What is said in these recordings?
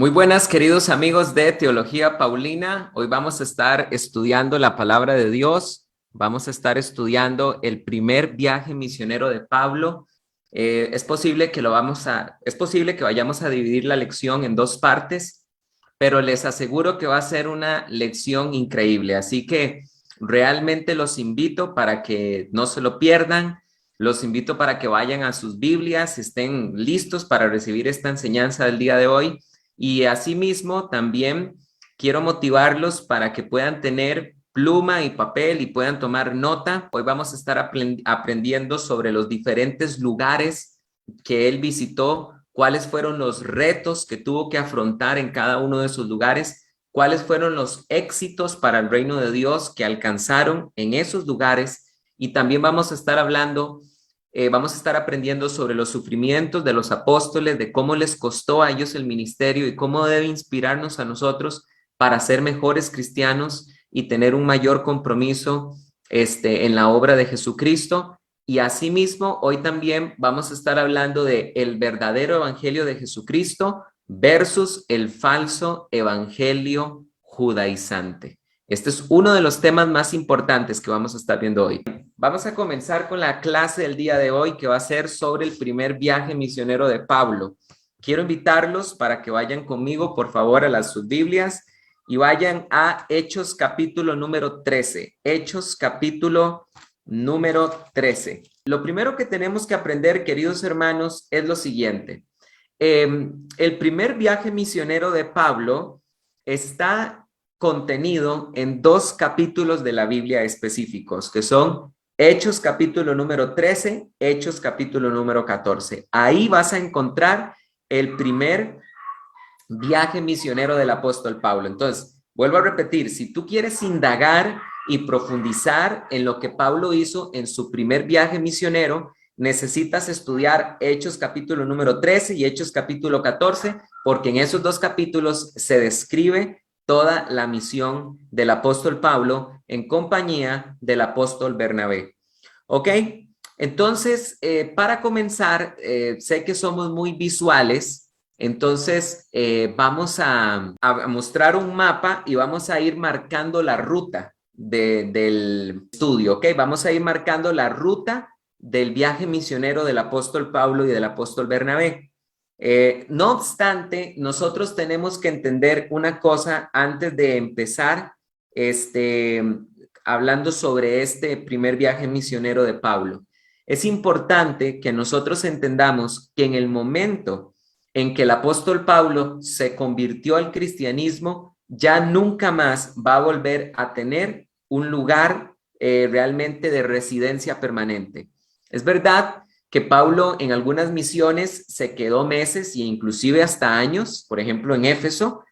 Muy buenas, queridos amigos de Teología Paulina. Hoy vamos a estar estudiando la palabra de Dios. Vamos a estar estudiando el primer viaje misionero de Pablo. Es posible que vayamos a dividir la lección en dos partes, pero les aseguro que va a ser una lección increíble. Así que realmente los invito para que no se lo pierdan. Los invito para que vayan a sus Biblias, estén listos para recibir esta enseñanza del día de hoy. Y asimismo, también quiero motivarlos para que puedan tener pluma y papel y puedan tomar nota. Hoy vamos a estar aprendiendo sobre los diferentes lugares que él visitó, cuáles fueron los retos que tuvo que afrontar en cada uno de esos lugares, cuáles fueron los éxitos para el reino de Dios que alcanzaron en esos lugares. Y también vamos a estar vamos a estar aprendiendo sobre los sufrimientos de los apóstoles, de cómo les costó a ellos el ministerio y cómo debe inspirarnos a nosotros para ser mejores cristianos y tener un mayor compromiso en la obra de Jesucristo. Y asimismo, hoy también vamos a estar hablando de el verdadero evangelio de Jesucristo versus el falso evangelio judaizante. Este es uno de los temas más importantes que vamos a estar viendo hoy. Vamos a comenzar con la clase del día de hoy, que va a ser sobre el primer viaje misionero de Pablo. Quiero invitarlos para que vayan conmigo, por favor, a sus Biblias y vayan a Hechos capítulo número 13. Hechos capítulo número 13. Lo primero que tenemos que aprender, queridos hermanos, es lo siguiente. El primer viaje misionero de Pablo está contenido en dos capítulos de la Biblia específicos, que son Hechos capítulo número 13, Hechos capítulo número 14. Ahí vas a encontrar el primer viaje misionero del apóstol Pablo. Entonces, vuelvo a repetir, si tú quieres indagar y profundizar en lo que Pablo hizo en su primer viaje misionero, necesitas estudiar Hechos capítulo número 13 y Hechos capítulo 14, porque en esos dos capítulos se describe toda la misión del apóstol Pablo en compañía del apóstol Bernabé. ¿Ok? Entonces, para comenzar, sé que somos muy visuales, entonces vamos a mostrar un mapa y vamos a ir marcando la ruta del estudio, ¿ok? Vamos a ir marcando la ruta del viaje misionero del apóstol Pablo y del apóstol Bernabé. No obstante, nosotros tenemos que entender una cosa antes de empezar hablando sobre este primer viaje misionero de Pablo. Es importante que nosotros entendamos que en el momento en que el apóstol Pablo se convirtió al cristianismo, ya nunca más va a volver a tener un lugar realmente de residencia permanente. Es verdad que Pablo en algunas misiones se quedó meses e inclusive hasta años, por ejemplo en Éfeso,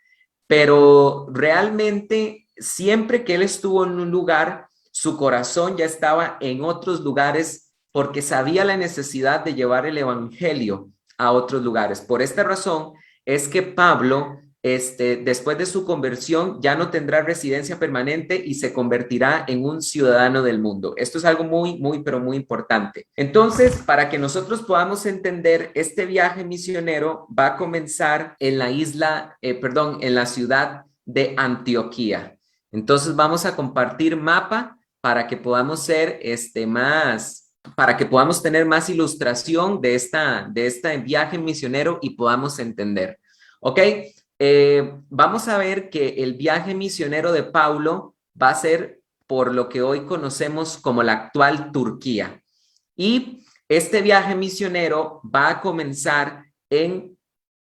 pero realmente siempre que él estuvo en un lugar, su corazón ya estaba en otros lugares porque sabía la necesidad de llevar el evangelio a otros lugares. Por esta razón es que Pablo después de su conversión ya no tendrá residencia permanente y se convertirá en un ciudadano del mundo. Esto es algo pero muy importante. Entonces, para que nosotros podamos entender, este viaje misionero va a comenzar en en la ciudad de Antioquía. Entonces, vamos a compartir mapa para que podamos para que podamos tener más ilustración de este viaje misionero y podamos entender. ¿Ok? Vamos a ver que el viaje misionero de Pablo va a ser por lo que hoy conocemos como la actual Turquía. Y este viaje misionero va a comenzar en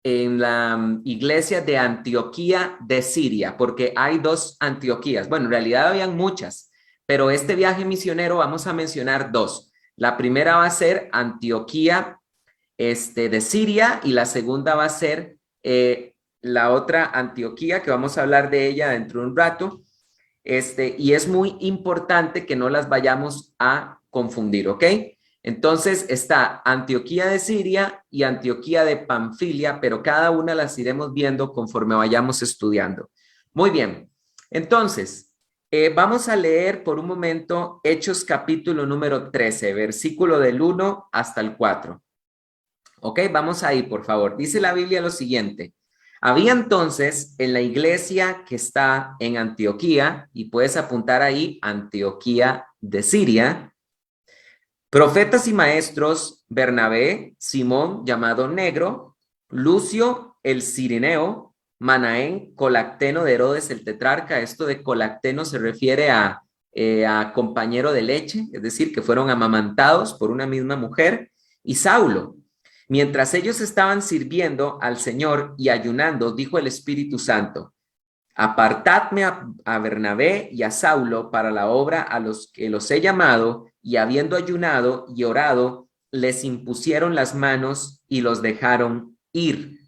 la iglesia de Antioquía de Siria, porque hay dos Antioquías. Bueno, en realidad habían muchas, pero este viaje misionero vamos a mencionar dos. La primera va a ser Antioquía de Siria y la segunda va a ser la otra Antioquía, que vamos a hablar de ella dentro de un rato, y es muy importante que no las vayamos a confundir, ¿ok? Entonces está Antioquía de Siria y Antioquía de Panfilia, pero cada una las iremos viendo conforme vayamos estudiando. Muy bien, entonces vamos a leer por un momento Hechos capítulo número 13, versículo del 1 hasta el 4. Ok, vamos ahí, por favor. Dice la Biblia lo siguiente. Había entonces en la iglesia que está en Antioquía, y puedes apuntar ahí, Antioquía de Siria, profetas y maestros: Bernabé, Simón, llamado Negro, Lucio el Cirineo, Manaén, Colacteno de Herodes el tetrarca. Esto de Colacteno se refiere a compañero de leche, es decir, que fueron amamantados por una misma mujer, y Saulo. Mientras ellos estaban sirviendo al Señor y ayunando, dijo el Espíritu Santo: apartadme a Bernabé y a Saulo para la obra a los que los he llamado. Y habiendo ayunado y orado, les impusieron las manos y los dejaron ir.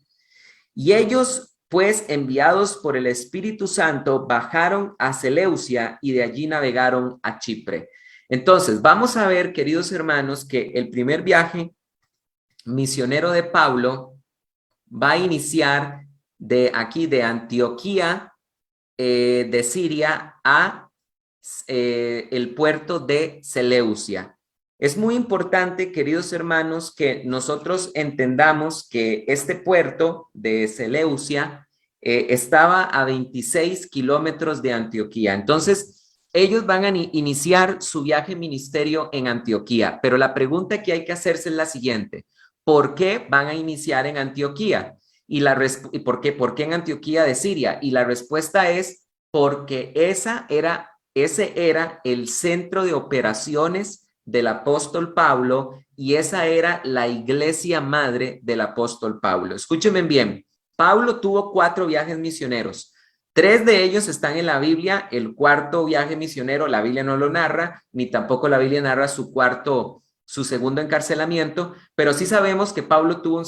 Y ellos, pues, enviados por el Espíritu Santo, bajaron a Seleucia y de allí navegaron a Chipre. Entonces, vamos a ver, queridos hermanos, que el primer viaje misionero de Pablo va a iniciar de aquí, de Antioquía de Siria, a el puerto de Seleucia. Es muy importante, queridos hermanos, que nosotros entendamos que este puerto de Seleucia estaba a 26 kilómetros de Antioquía. Entonces, ellos van a iniciar su viaje ministerio en Antioquía, pero la pregunta que hay que hacerse es la siguiente: ¿por qué van a iniciar en Antioquía? ¿Y por qué en Antioquía de Siria? Y la respuesta es porque ese era el centro de operaciones del apóstol Pablo, y esa era la iglesia madre del apóstol Pablo. Escúchenme bien, Pablo tuvo 4 viajes misioneros. 3 de ellos están en la Biblia. El cuarto viaje misionero, la Biblia no lo narra, ni tampoco la Biblia narra su segundo encarcelamiento, pero sí sabemos que Pablo tuvo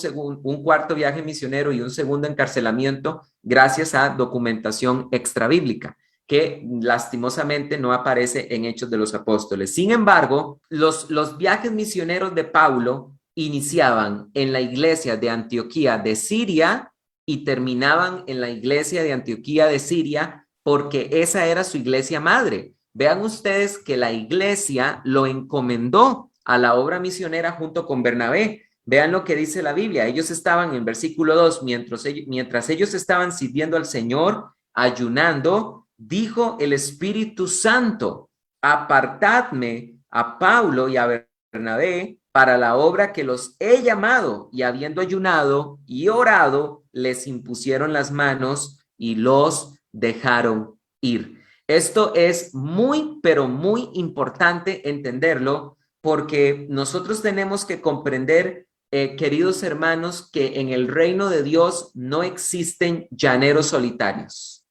un cuarto viaje misionero y un segundo encarcelamiento gracias a documentación extrabíblica, que lastimosamente no aparece en Hechos de los Apóstoles. Sin embargo, los viajes misioneros de Pablo iniciaban en la iglesia de Antioquía de Siria y terminaban en la iglesia de Antioquía de Siria, porque esa era su iglesia madre. Vean ustedes que la iglesia lo encomendó a la obra misionera junto con Bernabé. Vean lo que dice la Biblia. Ellos estaban en versículo 2, mientras ellos estaban sirviendo al Señor, ayunando, dijo el Espíritu Santo: apartadme a Paulo y a Bernabé para la obra que los he llamado. Y habiendo ayunado y orado, les impusieron las manos y los dejaron ir. Esto es muy, pero muy importante entenderlo, porque nosotros tenemos que comprender, queridos hermanos, que en el reino de Dios no existen llaneros solitarios.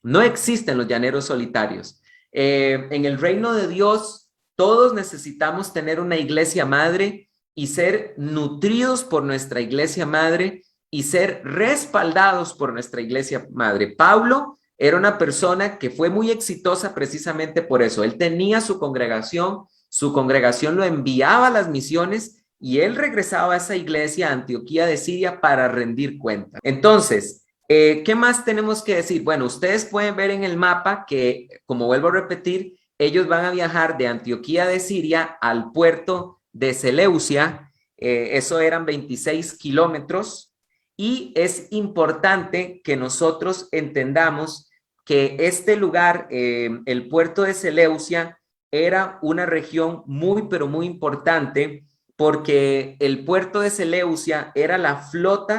No existen los llaneros solitarios. En el reino de Dios, todos necesitamos tener una iglesia madre y ser nutridos por nuestra iglesia madre y ser respaldados por nuestra iglesia madre. Pablo era una persona que fue muy exitosa precisamente por eso. Él tenía su congregación lo enviaba a las misiones y él regresaba a esa iglesia, a Antioquía de Siria, para rendir cuentas. Entonces, ¿qué más tenemos que decir? Bueno, ustedes pueden ver en el mapa que, como vuelvo a repetir, ellos van a viajar de Antioquía de Siria al puerto de Seleucia. Eso eran 26 kilómetros, y es importante que nosotros entendamos que este lugar, el puerto de Seleucia, era una región muy, pero muy importante, porque el puerto de Seleucia era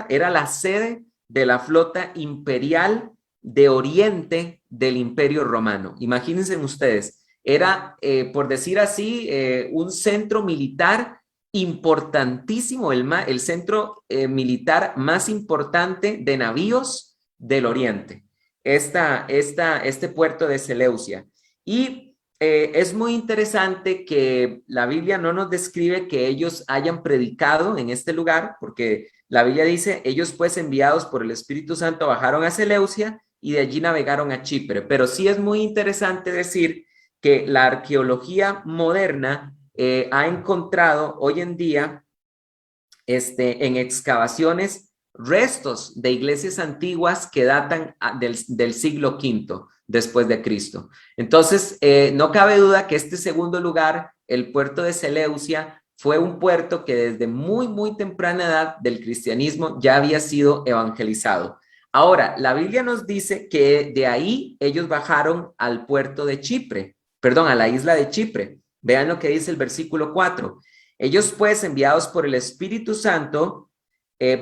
era la sede de la flota imperial de Oriente del Imperio Romano. Imagínense ustedes, era, por decir así, un centro militar importantísimo, el centro militar más importante de navíos del Oriente, este puerto de Seleucia. Y es muy interesante que la Biblia no nos describe que ellos hayan predicado en este lugar, porque la Biblia dice: ellos pues, enviados por el Espíritu Santo, bajaron a Seleucia y de allí navegaron a Chipre. Pero sí es muy interesante decir que la arqueología moderna ha encontrado hoy en día en excavaciones restos de iglesias antiguas que datan del siglo V después de Cristo. Entonces, no cabe duda que este segundo lugar, el puerto de Seleucia, fue un puerto que desde muy, muy temprana edad del cristianismo ya había sido evangelizado. Ahora, la Biblia nos dice que de ahí ellos bajaron al puerto de Chipre, perdón, a la isla de Chipre. Vean lo que dice el versículo 4. Ellos pues, enviados por el Espíritu Santo,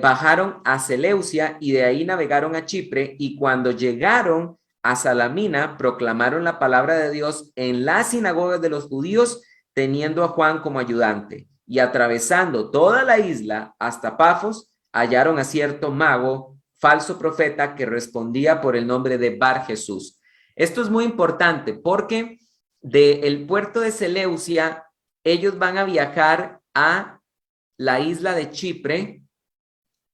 bajaron a Seleucia y de ahí navegaron a Chipre, y cuando llegaron a Salamina, proclamaron la palabra de Dios en las sinagogas de los judíos, teniendo a Juan como ayudante. Y atravesando toda la isla hasta Pafos, hallaron a cierto mago, falso profeta, que respondía por el nombre de Bar Jesús. Esto es muy importante porque del puerto de Seleucia, ellos van a viajar a la isla de Chipre,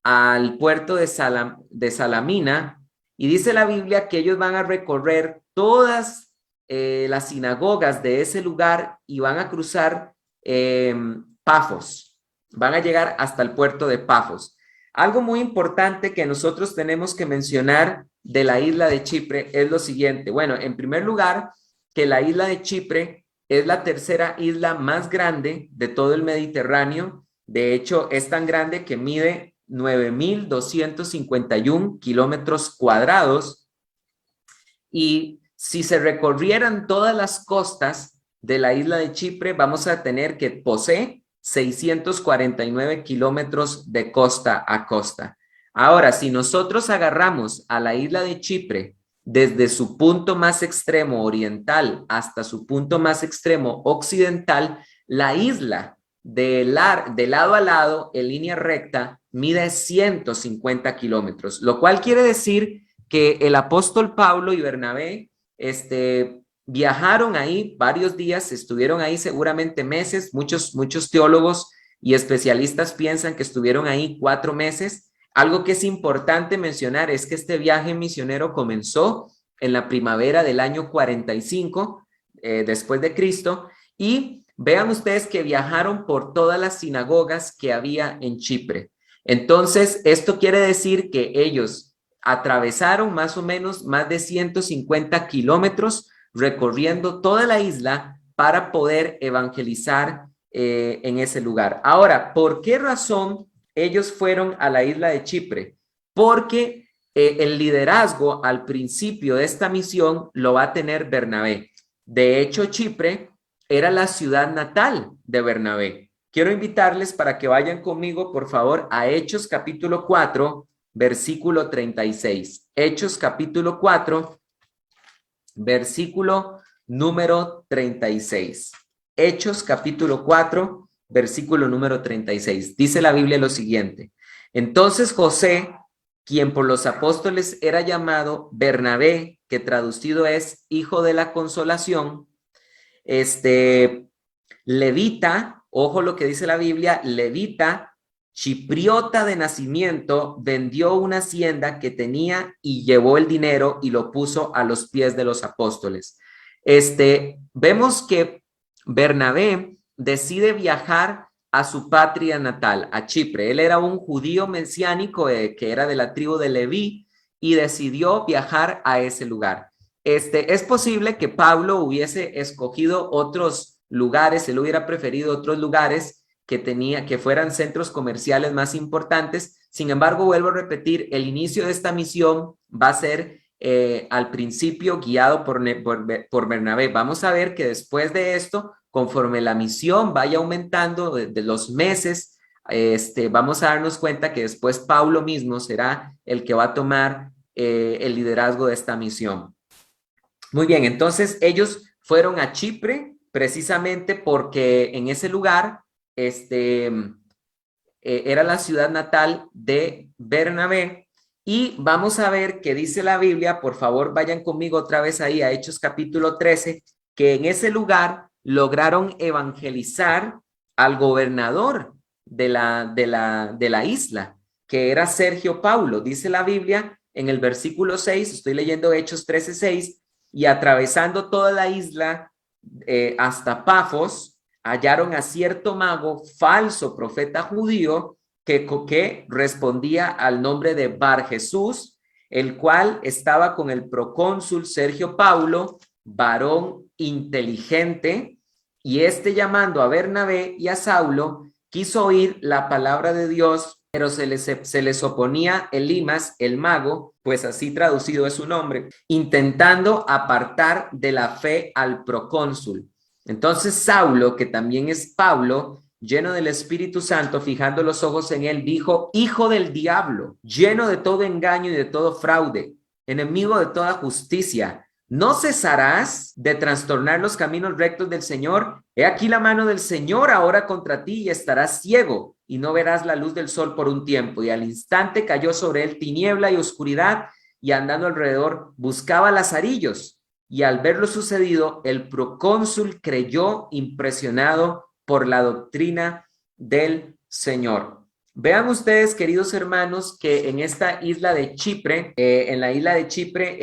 al puerto de Salamina, y dice la Biblia que ellos van a recorrer todas las sinagogas de ese lugar y van a cruzar Pafos, van a llegar hasta el puerto de Pafos. Algo muy importante que nosotros tenemos que mencionar de la isla de Chipre es lo siguiente. Bueno, en primer lugar, que la isla de Chipre es la tercera isla más grande de todo el Mediterráneo. De hecho, es tan grande que mide 9.251 kilómetros cuadrados, y si se recorrieran todas las costas de la isla de Chipre, vamos a tener que posee 649 kilómetros de costa a costa. Ahora, si nosotros agarramos a la isla de Chipre desde su punto más extremo oriental hasta su punto más extremo occidental, la isla de lado a lado en línea recta mide 150 kilómetros, lo cual quiere decir que el apóstol Pablo y Bernabé viajaron ahí varios días, estuvieron ahí seguramente meses. Muchos teólogos y especialistas piensan que estuvieron ahí 4 meses. Algo que es importante mencionar es que este viaje misionero comenzó en la primavera del año 45 después de Cristo, y vean ustedes que viajaron por todas las sinagogas que había en Chipre. Entonces, esto quiere decir que ellos atravesaron más o menos más de 150 kilómetros recorriendo toda la isla para poder evangelizar en ese lugar. Ahora, ¿por qué razón ellos fueron a la isla de Chipre? Porque el liderazgo al principio de esta misión lo va a tener Bernabé. De hecho, Chipre era la ciudad natal de Bernabé. Quiero invitarles para que vayan conmigo, por favor, a Hechos capítulo 4, versículo 36. Hechos capítulo 4, versículo número 36. Hechos capítulo 4, versículo número 36. Dice la Biblia lo siguiente: entonces José, quien por los apóstoles era llamado Bernabé, que traducido es hijo de la consolación, levita, ojo lo que dice la Biblia, levita, chipriota de nacimiento, vendió una hacienda que tenía y llevó el dinero y lo puso a los pies de los apóstoles. Vemos que Bernabé decide viajar a su patria natal, a Chipre. Él era un judío mesiánico que era de la tribu de Leví, y decidió viajar a ese lugar. Es posible que Pablo hubiese escogido otros lugares, él hubiera preferido otros lugares que fueran centros comerciales más importantes. Sin embargo, vuelvo a repetir, el inicio de esta misión va a ser al principio guiado por Bernabé. Vamos a ver que después de esto, conforme la misión vaya aumentando de los meses, vamos a darnos cuenta que después Pablo mismo será el que va a tomar el liderazgo de esta misión. Muy bien, entonces ellos fueron a Chipre precisamente porque en ese lugar era la ciudad natal de Bernabé. Y vamos a ver qué dice la Biblia. Por favor, vayan conmigo otra vez ahí a Hechos capítulo 13, que en ese lugar lograron evangelizar al gobernador de la isla, que era Sergio Paulo. Dice la Biblia en el versículo 6, estoy leyendo Hechos 13:6, y atravesando toda la isla hasta Pafos, hallaron a cierto mago, falso profeta judío, que respondía al nombre de Bar Jesús, el cual estaba con el procónsul Sergio Paulo, varón inteligente, y llamando a Bernabé y a Saulo, quiso oír la palabra de Dios pero se les oponía Elimas, el mago, pues así traducido es su nombre, intentando apartar de la fe al procónsul. Entonces Saulo, que también es Pablo, lleno del Espíritu Santo, fijando los ojos en él, dijo: Hijo del diablo, lleno de todo engaño y de todo fraude, enemigo de toda justicia, ¿no cesarás de trastornar los caminos rectos del Señor? He aquí la mano del Señor ahora contra ti, y estarás ciego y no verás la luz del sol por un tiempo. Y al instante cayó sobre él tiniebla y oscuridad, y andando alrededor buscaba lazarillos. Y al ver lo sucedido, el procónsul creyó, impresionado por la doctrina del Señor. Vean ustedes, queridos hermanos, que en esta isla de Chipre, en la isla de Chipre,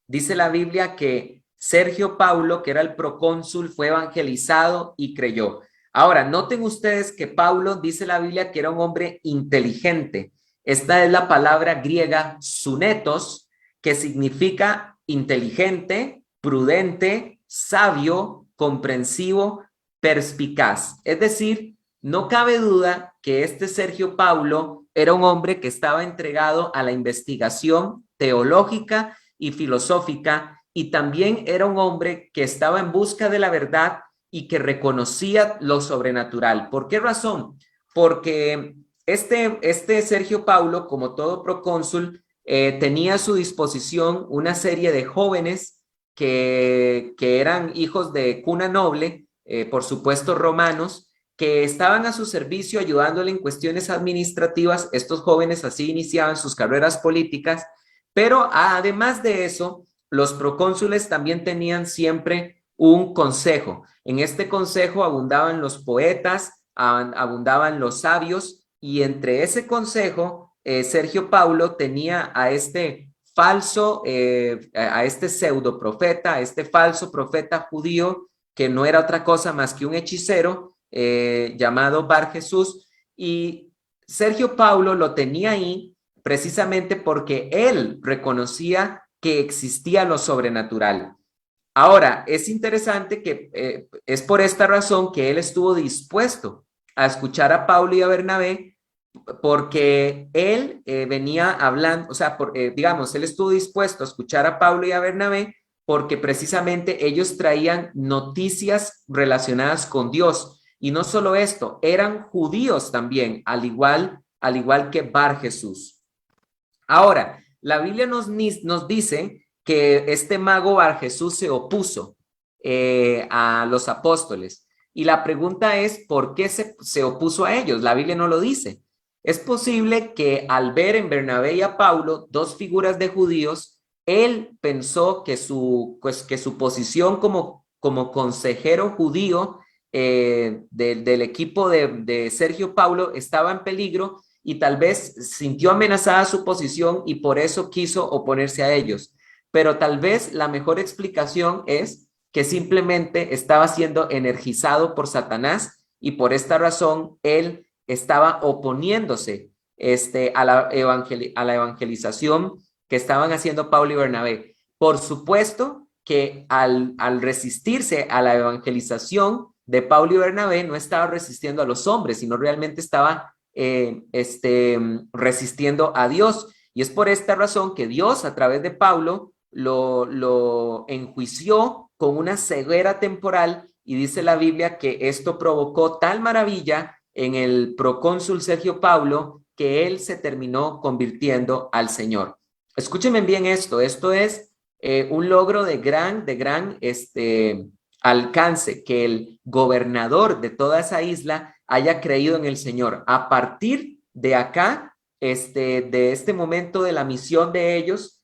dice la Biblia que Sergio Paulo, que era el procónsul, fue evangelizado y creyó. Ahora, noten ustedes que Paulo, dice la Biblia, que era un hombre inteligente. Esta es la palabra griega sunetos, que significa inteligente, prudente, sabio, comprensivo, perspicaz. Es decir, no cabe duda que este Sergio Paulo era un hombre que estaba entregado a la investigación teológica y filosófica, y también era un hombre que estaba en busca de la verdad y que reconocía lo sobrenatural. ¿Por qué razón? Porque este Sergio Paulo, como todo procónsul, tenía a su disposición una serie de jóvenes que eran hijos de cuna noble, por supuesto romanos, que estaban a su servicio ayudándole en cuestiones administrativas. Estos jóvenes así iniciaban sus carreras políticas, pero además de eso, los procónsules también tenían siempre un consejo. En este consejo abundaban los poetas, abundaban los sabios, y entre ese consejo, Sergio Paulo tenía a este falso, a este pseudo profeta, a este falso profeta judío, que no era otra cosa más que un hechicero, llamado Bar Jesús, y Sergio Paulo lo tenía ahí precisamente porque él reconocía que existía lo sobrenatural. Ahora, es interesante que es por esta razón que él estuvo dispuesto a escuchar a Pablo y a Bernabé, porque él venía hablando, o sea, digamos, él estuvo dispuesto a escuchar a Pablo y a Bernabé porque precisamente ellos traían noticias relacionadas con Dios. Y no solo esto, eran judíos también, al igual que Bar Jesús. Ahora, la Biblia nos dice que este mago Bar Jesús se opuso a los apóstoles. Y la pregunta es, ¿por qué se opuso a ellos? La Biblia no lo dice. Es posible que al ver en Bernabé y a Paulo dos figuras de judíos, él pensó que su posición como consejero judío del equipo de Sergio Paulo estaba en peligro, y tal vez sintió amenazada su posición y por eso quiso oponerse a ellos. Pero tal vez la mejor explicación es que simplemente estaba siendo energizado por Satanás, y por esta razón él estaba oponiéndose a la evangelización que estaban haciendo Pablo y Bernabé. Por supuesto que al resistirse a la evangelización de Pablo y Bernabé, no estaba resistiendo a los hombres, sino realmente estaba resistiendo a Dios. Y es por esta razón que Dios, a través de Pablo, lo enjuició con una ceguera temporal, y dice la Biblia que esto provocó tal maravilla en el procónsul Sergio Paulo que él se terminó convirtiendo al Señor. Escúchenme bien esto es un logro de gran alcance, que el gobernador de toda esa isla haya creído en el Señor. A partir de acá, de este momento de la misión de ellos,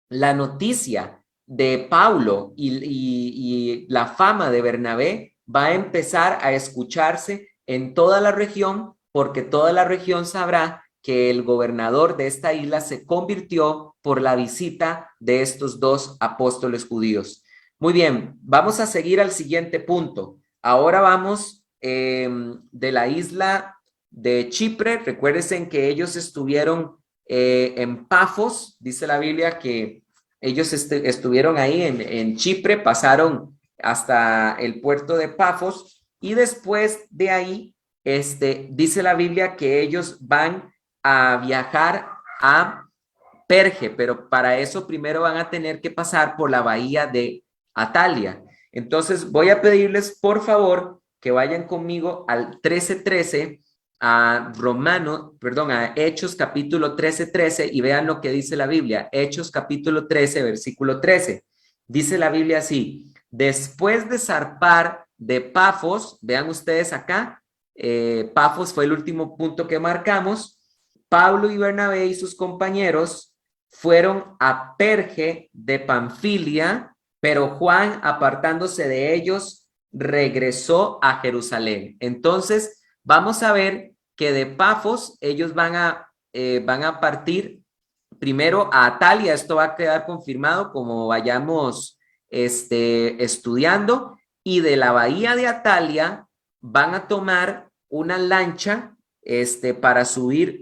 la noticia de Paulo y la fama de Bernabé va a empezar a escucharse en toda la región, porque toda la región sabrá que el gobernador de esta isla se convirtió por la visita de estos dos apóstoles judíos. Muy bien, vamos a seguir al siguiente punto. Ahora vamos de la isla de Chipre. Recuérdense que ellos estuvieron en Pafos. Dice la Biblia que ellos estuvieron ahí en Chipre, pasaron hasta el puerto de Pafos, y después de ahí dice la Biblia que ellos van a viajar a Perge, pero para eso primero van a tener que pasar por la bahía de Atalia. Entonces voy a pedirles por favor que vayan conmigo al 13:13, a Hechos capítulo 13:13 y vean lo que dice la Biblia. Hechos capítulo 13, versículo 13. Dice la Biblia así: después de zarpar de Pafos, vean ustedes acá, Pafos fue el último punto que marcamos. Pablo y Bernabé y sus compañeros fueron a Perge de Panfilia, pero Juan, apartándose de ellos, regresó a Jerusalén. Entonces, vamos a ver que de Pafos ellos van a partir primero a Atalia. Esto va a quedar confirmado como vayamos estudiando, y de la bahía de Atalia van a tomar una lancha para subir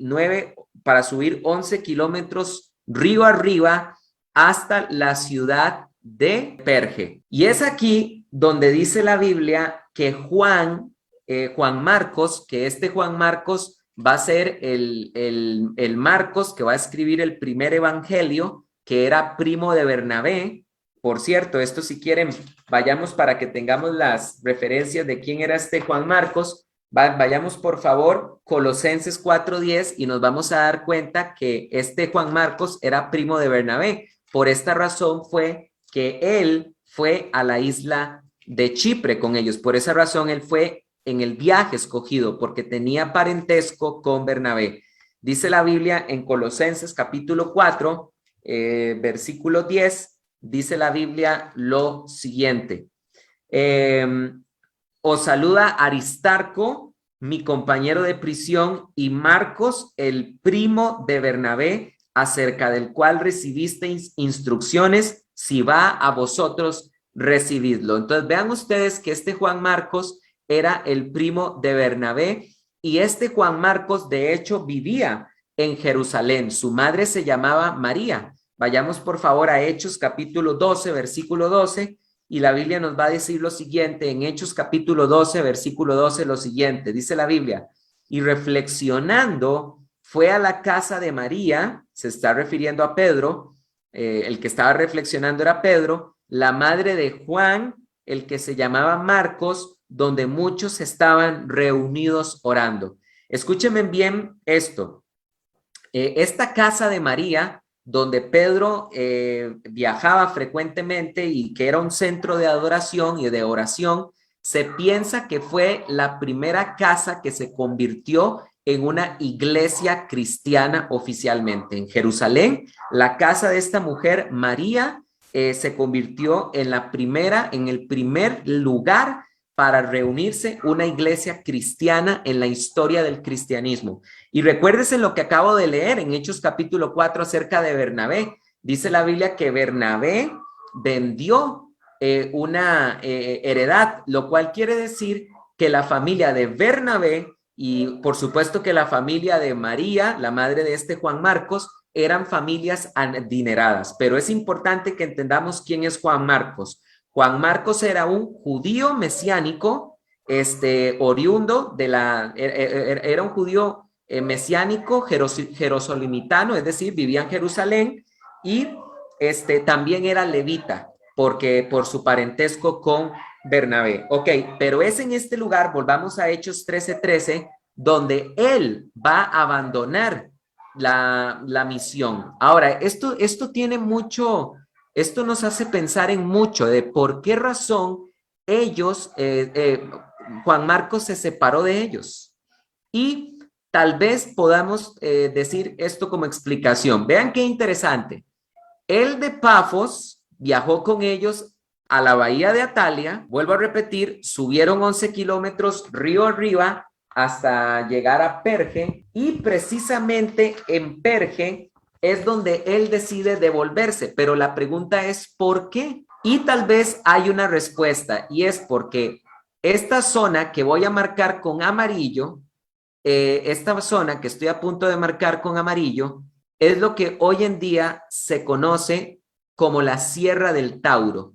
11 kilómetros río arriba hasta la ciudad de Perge. Y es aquí donde dice la Biblia que Juan Marcos, que Juan Marcos va a ser el Marcos que va a escribir el primer evangelio, que era primo de Bernabé. Por cierto, esto si quieren, vayamos para que tengamos las referencias de quién era Juan Marcos. Vayamos por favor, Colosenses 4:10, y nos vamos a dar cuenta que Juan Marcos era primo de Bernabé. Por esta razón fue que él fue a la isla de Chipre con ellos. Por esa razón él fue en el viaje escogido, porque tenía parentesco con Bernabé. Dice la Biblia en Colosenses capítulo 4, versículo 10, dice la Biblia lo siguiente. Os saluda Aristarco, mi compañero de prisión, y Marcos, el primo de Bernabé, acerca del cual recibisteis instrucciones. Si va a vosotros, recibidlo. Entonces vean ustedes que Juan Marcos era el primo de Bernabé, y Juan Marcos de hecho vivía en Jerusalén. Su madre se llamaba María. Vayamos por favor a Hechos capítulo 12, versículo 12. Y la Biblia nos va a decir lo siguiente en Hechos capítulo 12, versículo 12, lo siguiente. Dice la Biblia: y reflexionando, fue a la casa de María, se está refiriendo a Pedro, el que estaba reflexionando era Pedro, la madre de Juan, el que se llamaba Marcos, donde muchos estaban reunidos orando. Escúchenme bien esto. Esta casa de María, donde Pedro viajaba frecuentemente y que era un centro de adoración y de oración, se piensa que fue la primera casa que se convirtió en una iglesia cristiana oficialmente. En Jerusalén, la casa de esta mujer, María, se convirtió en el primer lugar para reunirse una iglesia cristiana en la historia del cristianismo. Y recuérdese lo que acabo de leer en Hechos capítulo 4 acerca de Bernabé. Dice la Biblia que Bernabé vendió una heredad, lo cual quiere decir que la familia de Bernabé y por supuesto que la familia de María, la madre de Juan Marcos, eran familias adineradas. Pero es importante que entendamos quién es Juan Marcos. Juan Marcos era un judío mesiánico, oriundo era un judío mesiánico jerosolimitano, es decir, vivía en Jerusalén, y también era levita, porque por su parentesco con Bernabé. Ok, pero es en este lugar, volvamos a Hechos 13:13, donde él va a abandonar la misión. Ahora, esto tiene mucho. Esto nos hace pensar en mucho de por qué razón Juan Marcos se separó de ellos. Y tal vez podamos decir esto como explicación. Vean qué interesante. El de Pafos viajó con ellos a la bahía de Atalia. Vuelvo a repetir, subieron 11 kilómetros río arriba hasta llegar a Perge, y precisamente en Perge es donde él decide devolverse, pero la pregunta es ¿por qué? Y tal vez hay una respuesta, y es porque esta zona que voy a marcar con amarillo, esta zona que estoy a punto de marcar con amarillo, es lo que hoy en día se conoce como la Sierra del Tauro.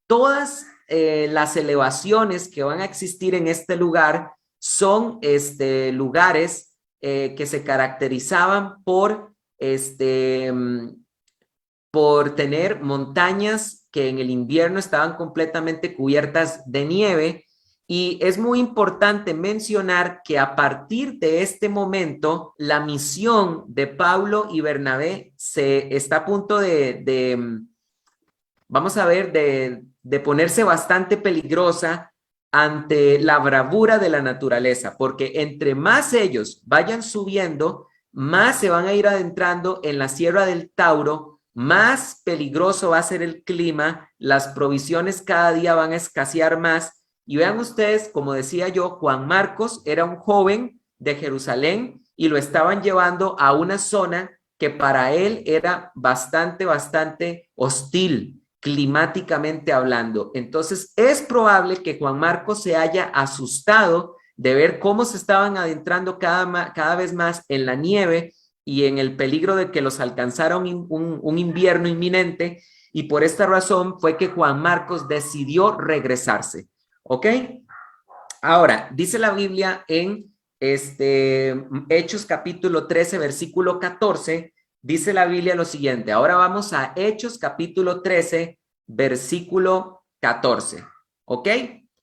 Todas las elevaciones que van a existir en este lugar son lugares que se caracterizaban por tener montañas que en el invierno estaban completamente cubiertas de nieve. Y es muy importante mencionar que a partir de este momento, la misión de Pablo y Bernabé se está a punto vamos a ver, de ponerse bastante peligrosa ante la bravura de la naturaleza, porque entre más ellos vayan subiendo, más se van a ir adentrando en la Sierra del Tauro, más peligroso va a ser el clima, las provisiones cada día van a escasear más. Y vean ustedes, como decía yo, Juan Marcos era un joven de Jerusalén y lo estaban llevando a una zona que para él era bastante hostil, climáticamente hablando. Entonces, es probable que Juan Marcos se haya asustado de ver cómo se estaban adentrando cada vez más en la nieve y en el peligro de que los alcanzara un invierno inminente, y por esta razón fue que Juan Marcos decidió regresarse. ¿Ok? Ahora, dice la Biblia en Hechos capítulo 13, versículo 14, dice la Biblia lo siguiente. Ahora vamos a Hechos capítulo 13, versículo 14. ¿Ok?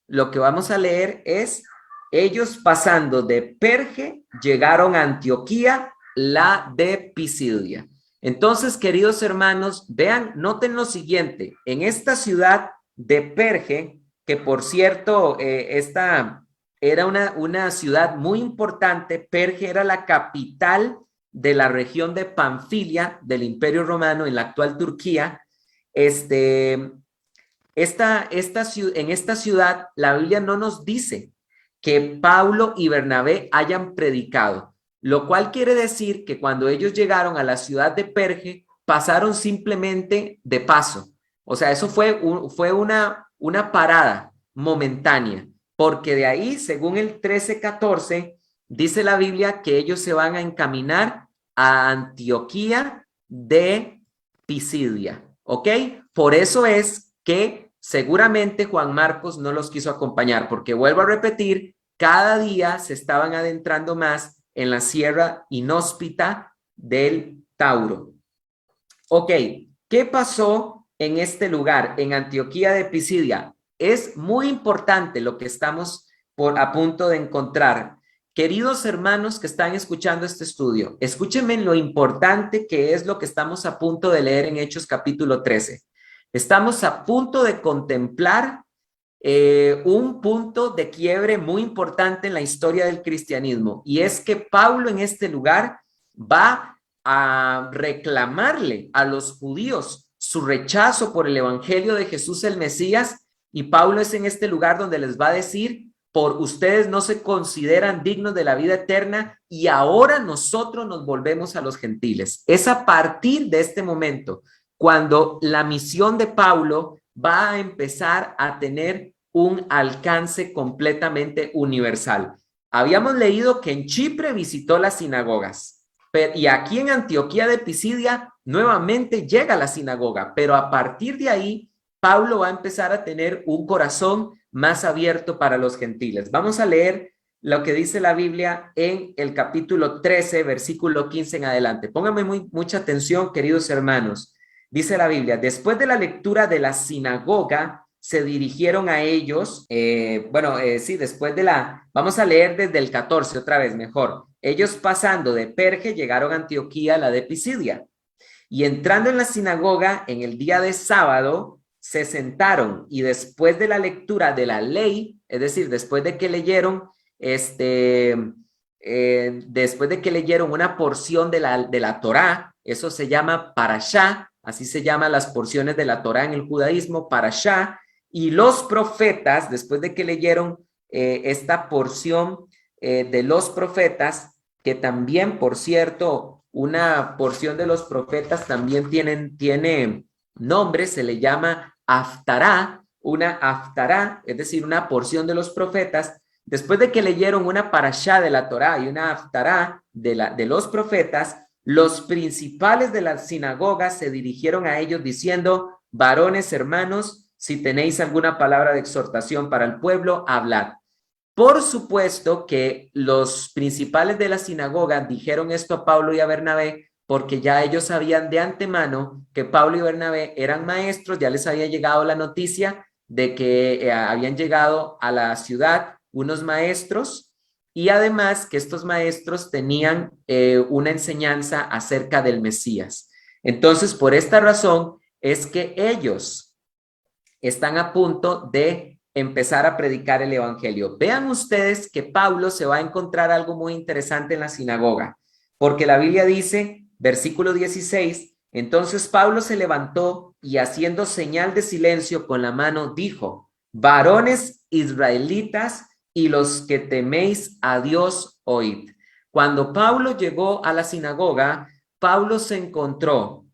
Lo que vamos a leer es: ellos pasando de Perge llegaron a Antioquía, la de Pisidia. Entonces, queridos hermanos, vean, noten lo siguiente. En esta ciudad de Perge, que por cierto, esta era una ciudad muy importante. Perge era la capital de la región de Panfilia del Imperio Romano en la actual Turquía. En esta ciudad, la Biblia no nos dice que Pablo y Bernabé hayan predicado, lo cual quiere decir que cuando ellos llegaron a la ciudad de Perge, pasaron simplemente de paso. O sea, eso fue una parada momentánea, porque de ahí, según el 13:14, dice la Biblia que ellos se van a encaminar a Antioquía de Pisidia. ¿Ok? Por eso es que seguramente Juan Marcos no los quiso acompañar, porque vuelvo a repetir, cada día se estaban adentrando más en la sierra inhóspita del Tauro. Ok, ¿qué pasó en este lugar, en Antioquía de Pisidia? Es muy importante lo que estamos a punto de encontrar. Queridos hermanos que están escuchando este estudio, escúchenme lo importante que es lo que estamos a punto de leer en Hechos capítulo 13. Estamos a punto de contemplar un punto de quiebre muy importante en la historia del cristianismo, y es que Pablo en este lugar va a reclamarle a los judíos su rechazo por el evangelio de Jesús el Mesías, y Pablo es en este lugar donde les va a decir: por ustedes no se consideran dignos de la vida eterna y ahora nosotros nos volvemos a los gentiles. Es a partir de este momento cuando la misión de Pablo va a empezar a tener un alcance completamente universal. Habíamos leído que en Chipre visitó las sinagogas, y aquí en Antioquía de Pisidia nuevamente llega la sinagoga, pero a partir de ahí Pablo va a empezar a tener un corazón más abierto para los gentiles. Vamos a leer lo que dice la Biblia en el capítulo 13, versículo 15 en adelante. Pónganme mucha atención, queridos hermanos. Dice la Biblia: después de la lectura de la sinagoga, se dirigieron a ellos, después de vamos a leer desde el 14 otra vez, mejor. Ellos pasando de Perge llegaron a Antioquía, la de Pisidia, y entrando en la sinagoga en el día de sábado, se sentaron, y después de la lectura de la ley, es decir, después de que leyeron una porción de la Torá, eso se llama parashá, así se llaman las porciones de la Torá en el judaísmo, parashá, y los profetas, después de que leyeron esta porción de los profetas, que también, por cierto, una porción de los profetas también tiene nombre, se le llama haftará, una haftará, es decir, una porción de los profetas. Después de que leyeron una parashá de la Torá y una haftará de los profetas, los principales de las sinagogas se dirigieron a ellos diciendo: varones hermanos, si tenéis alguna palabra de exhortación para el pueblo, hablad. Por supuesto que los principales de la sinagoga dijeron esto a Pablo y a Bernabé porque ya ellos sabían de antemano que Pablo y Bernabé eran maestros, ya les había llegado la noticia de que habían llegado a la ciudad unos maestros y además que estos maestros tenían una enseñanza acerca del Mesías. Entonces, por esta razón es que ellos están a punto de empezar a predicar el evangelio. Vean ustedes que Pablo se va a encontrar algo muy interesante en la sinagoga, porque la Biblia dice, versículo 16, entonces Pablo se levantó y haciendo señal de silencio con la mano dijo, varones israelitas y los que teméis a Dios, oíd. Cuando Pablo llegó a la sinagoga, Pablo se encontró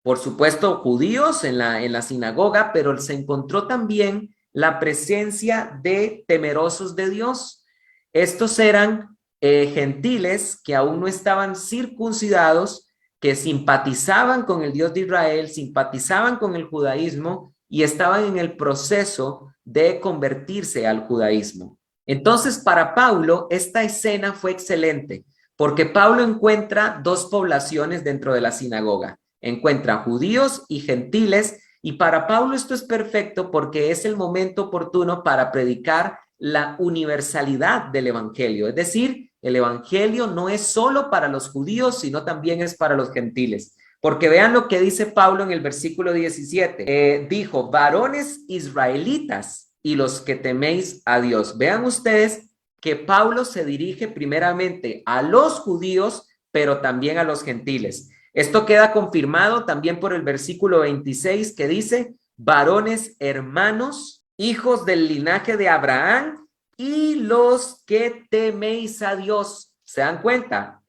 por supuesto, judíos en la sinagoga, pero se encontró también la presencia de temerosos de Dios. Estos eran gentiles que aún no estaban circuncidados, que simpatizaban con el Dios de Israel, simpatizaban con el judaísmo y estaban en el proceso de convertirse al judaísmo. Entonces, para Pablo, esta escena fue excelente, porque Pablo encuentra dos poblaciones dentro de la sinagoga. Encuentra judíos y gentiles, y para Pablo esto es perfecto porque es el momento oportuno para predicar la universalidad del evangelio. Es decir, el evangelio no es solo para los judíos, sino también es para los gentiles. Porque vean lo que dice Pablo en el versículo 17. Dijo, varones israelitas y los que teméis a Dios. Vean ustedes que Pablo se dirige primeramente a los judíos, pero también a los gentiles. Esto queda confirmado también por el versículo 26 que dice, varones hermanos, hijos del linaje de Abraham y los que teméis a Dios. ¿Se dan cuenta?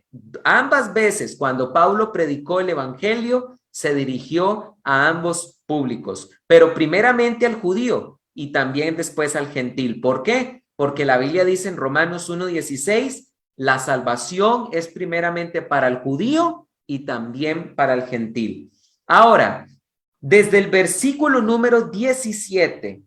Ambas veces cuando Pablo predicó el evangelio, se dirigió a ambos públicos, pero primeramente al judío y también después al gentil. ¿Por qué? Porque la Biblia dice en Romanos 1:16, la salvación es primeramente para el judío y también para el gentil. Ahora, desde el versículo número 17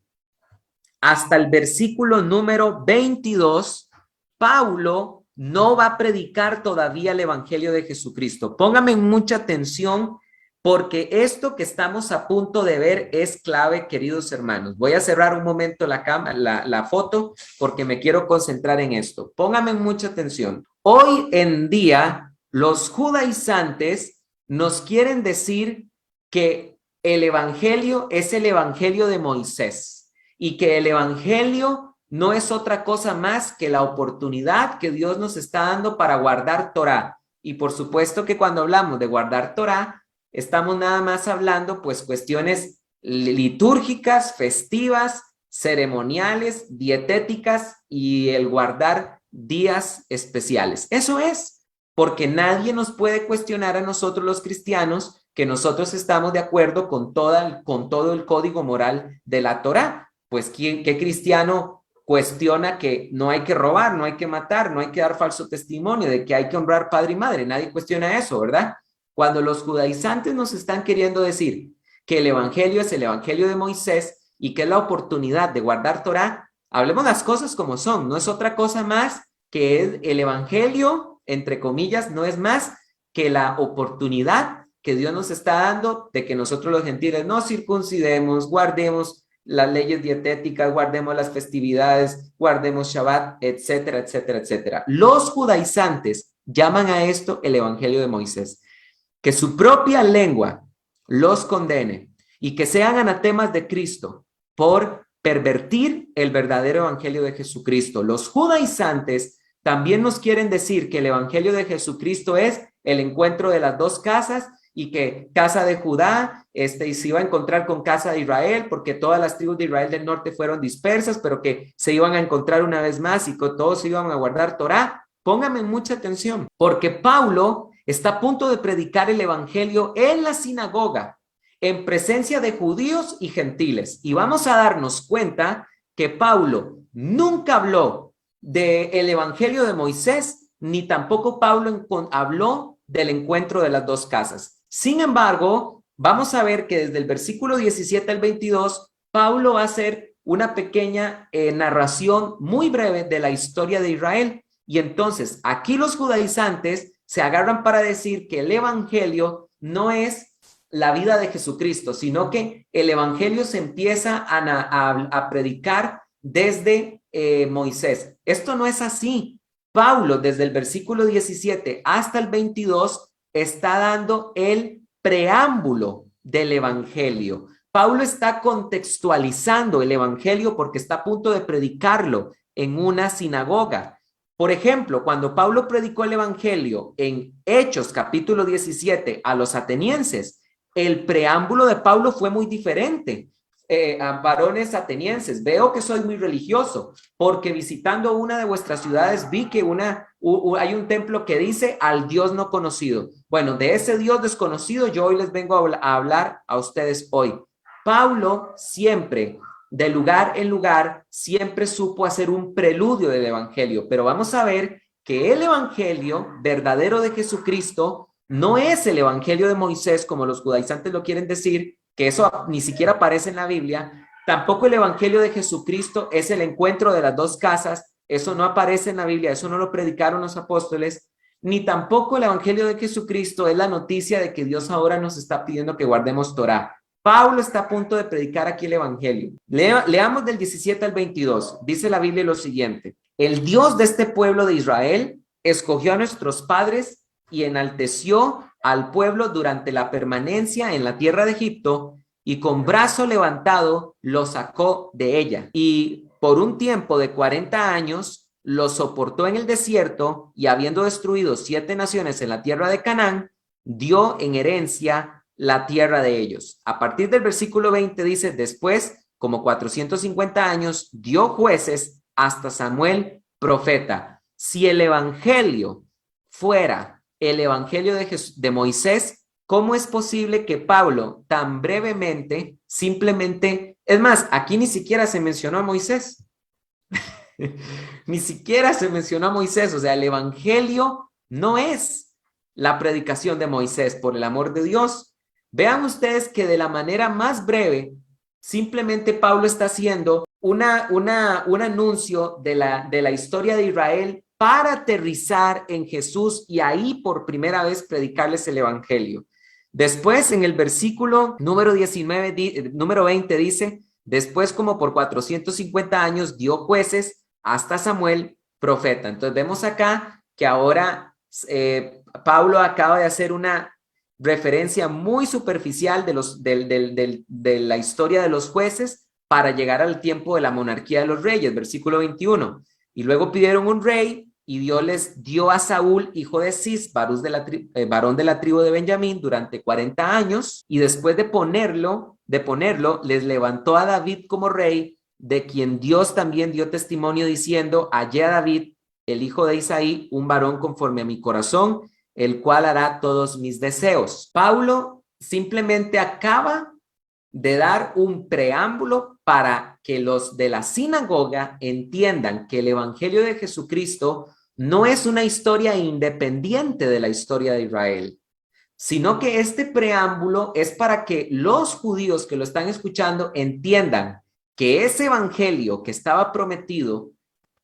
hasta el versículo número 22, Pablo no va a predicar todavía el evangelio de Jesucristo. Póngame mucha atención porque esto que estamos a punto de ver es clave, queridos hermanos. Voy a cerrar un momento la foto porque me quiero concentrar en esto. Póngame mucha atención. Hoy en día, los judaizantes nos quieren decir que el evangelio es el evangelio de Moisés y que el evangelio no es otra cosa más que la oportunidad que Dios nos está dando para guardar Torá. Y por supuesto que cuando hablamos de guardar Torá, estamos nada más hablando pues cuestiones litúrgicas, festivas, ceremoniales, dietéticas y el guardar días especiales. Eso es, porque nadie nos puede cuestionar a nosotros los cristianos que nosotros estamos de acuerdo con todo el código moral de la Torá. Pues ¿qué cristiano cuestiona que no hay que robar, no hay que matar, no hay que dar falso testimonio, de que hay que honrar padre y madre? Nadie cuestiona eso, ¿verdad? Cuando los judaizantes nos están queriendo decir que el evangelio es el evangelio de Moisés y que es la oportunidad de guardar Torá, hablemos las cosas como son, no es otra cosa más que es el evangelio, entre comillas, no es más que la oportunidad que Dios nos está dando de que nosotros los gentiles nos circuncidemos, guardemos las leyes dietéticas, guardemos las festividades, guardemos Shabbat, etcétera, etcétera, etcétera. Los judaizantes llaman a esto el evangelio de Moisés. Que su propia lengua los condene y que sean anatemas de Cristo por pervertir el verdadero evangelio de Jesucristo. Los judaizantes también nos quieren decir que el evangelio de Jesucristo es el encuentro de las dos casas y que casa de Judá se iba a encontrar con casa de Israel porque todas las tribus de Israel del norte fueron dispersas, pero que se iban a encontrar una vez más y que todos iban a guardar Torá. Póngame mucha atención, porque Pablo está a punto de predicar el evangelio en la sinagoga, en presencia de judíos y gentiles. Y vamos a darnos cuenta que Pablo nunca habló del evangelio de Moisés, ni tampoco Pablo habló del encuentro de las dos casas. Sin embargo, vamos a ver que desde el versículo 17 al 22, Pablo va a hacer una pequeña narración muy breve de la historia de Israel. Y entonces aquí los judaizantes se agarran para decir que el evangelio no es la vida de Jesucristo, sino que el evangelio se empieza a predicar desde Moisés. Esto no es así. Pablo, desde el versículo 17 hasta el 22, está dando el preámbulo del evangelio. Pablo está contextualizando el evangelio porque está a punto de predicarlo en una sinagoga. Por ejemplo, cuando Pablo predicó el evangelio en Hechos capítulo 17 a los atenienses, el preámbulo de Pablo fue muy diferente. A varones atenienses, veo que soy muy religioso, porque visitando una de vuestras ciudades vi que hay un templo que dice al Dios no conocido. Bueno, de ese Dios desconocido yo hoy les vengo a hablar a ustedes hoy. Pablo siempre, de lugar en lugar, siempre supo hacer un preludio del evangelio, pero vamos a ver que el evangelio verdadero de Jesucristo no es el evangelio de Moisés, como los judaizantes lo quieren decir, que eso ni siquiera aparece en la Biblia. Tampoco el evangelio de Jesucristo es el encuentro de las dos casas, eso no aparece en la Biblia, eso no lo predicaron los apóstoles, ni tampoco el evangelio de Jesucristo es la noticia de que Dios ahora nos está pidiendo que guardemos Torá. Pablo está a punto de predicar aquí el evangelio. Leamos del 17 al 22. Dice la Biblia lo siguiente: el Dios de este pueblo de Israel escogió a nuestros padres y enalteció al pueblo durante la permanencia en la tierra de Egipto, y con brazo levantado lo sacó de ella. Y por un tiempo de 40 años lo soportó en el desierto, y habiendo destruido 7 naciones en la tierra de Canaán, dio en herencia la tierra de ellos. A partir del versículo 20 dice: después, como 450 años, dio jueces hasta Samuel, profeta. Si el evangelio fuera el evangelio de Moisés, ¿cómo es posible que Pablo tan brevemente, simplemente, es más, aquí ni siquiera se mencionó a Moisés? Ni siquiera se mencionó a Moisés. O sea, el evangelio no es la predicación de Moisés, por el amor de Dios. Vean ustedes que de la manera más breve, simplemente Pablo está haciendo un anuncio de la historia de Israel para aterrizar en Jesús y ahí por primera vez predicarles el evangelio. Después, en el versículo número 20 dice: después, como por 450 años, dio jueces hasta Samuel, profeta. Entonces vemos acá que ahora Pablo acaba de hacer una referencia muy superficial de la historia de los jueces para llegar al tiempo de la monarquía de los reyes, versículo 21. Y luego pidieron un rey, y Dios les dio a Saúl, hijo de Cis, varón de la tribu de Benjamín, durante 40 años, y después de ponerlo, les levantó a David como rey, de quien Dios también dio testimonio diciendo: hallé a David, el hijo de Isaí, un varón conforme a mi corazón, el cual hará todos mis deseos. Pablo simplemente acaba de dar un preámbulo para que los de la sinagoga entiendan que el evangelio de Jesucristo no es una historia independiente de la historia de Israel, sino que este preámbulo es para que los judíos que lo están escuchando entiendan que ese evangelio que estaba prometido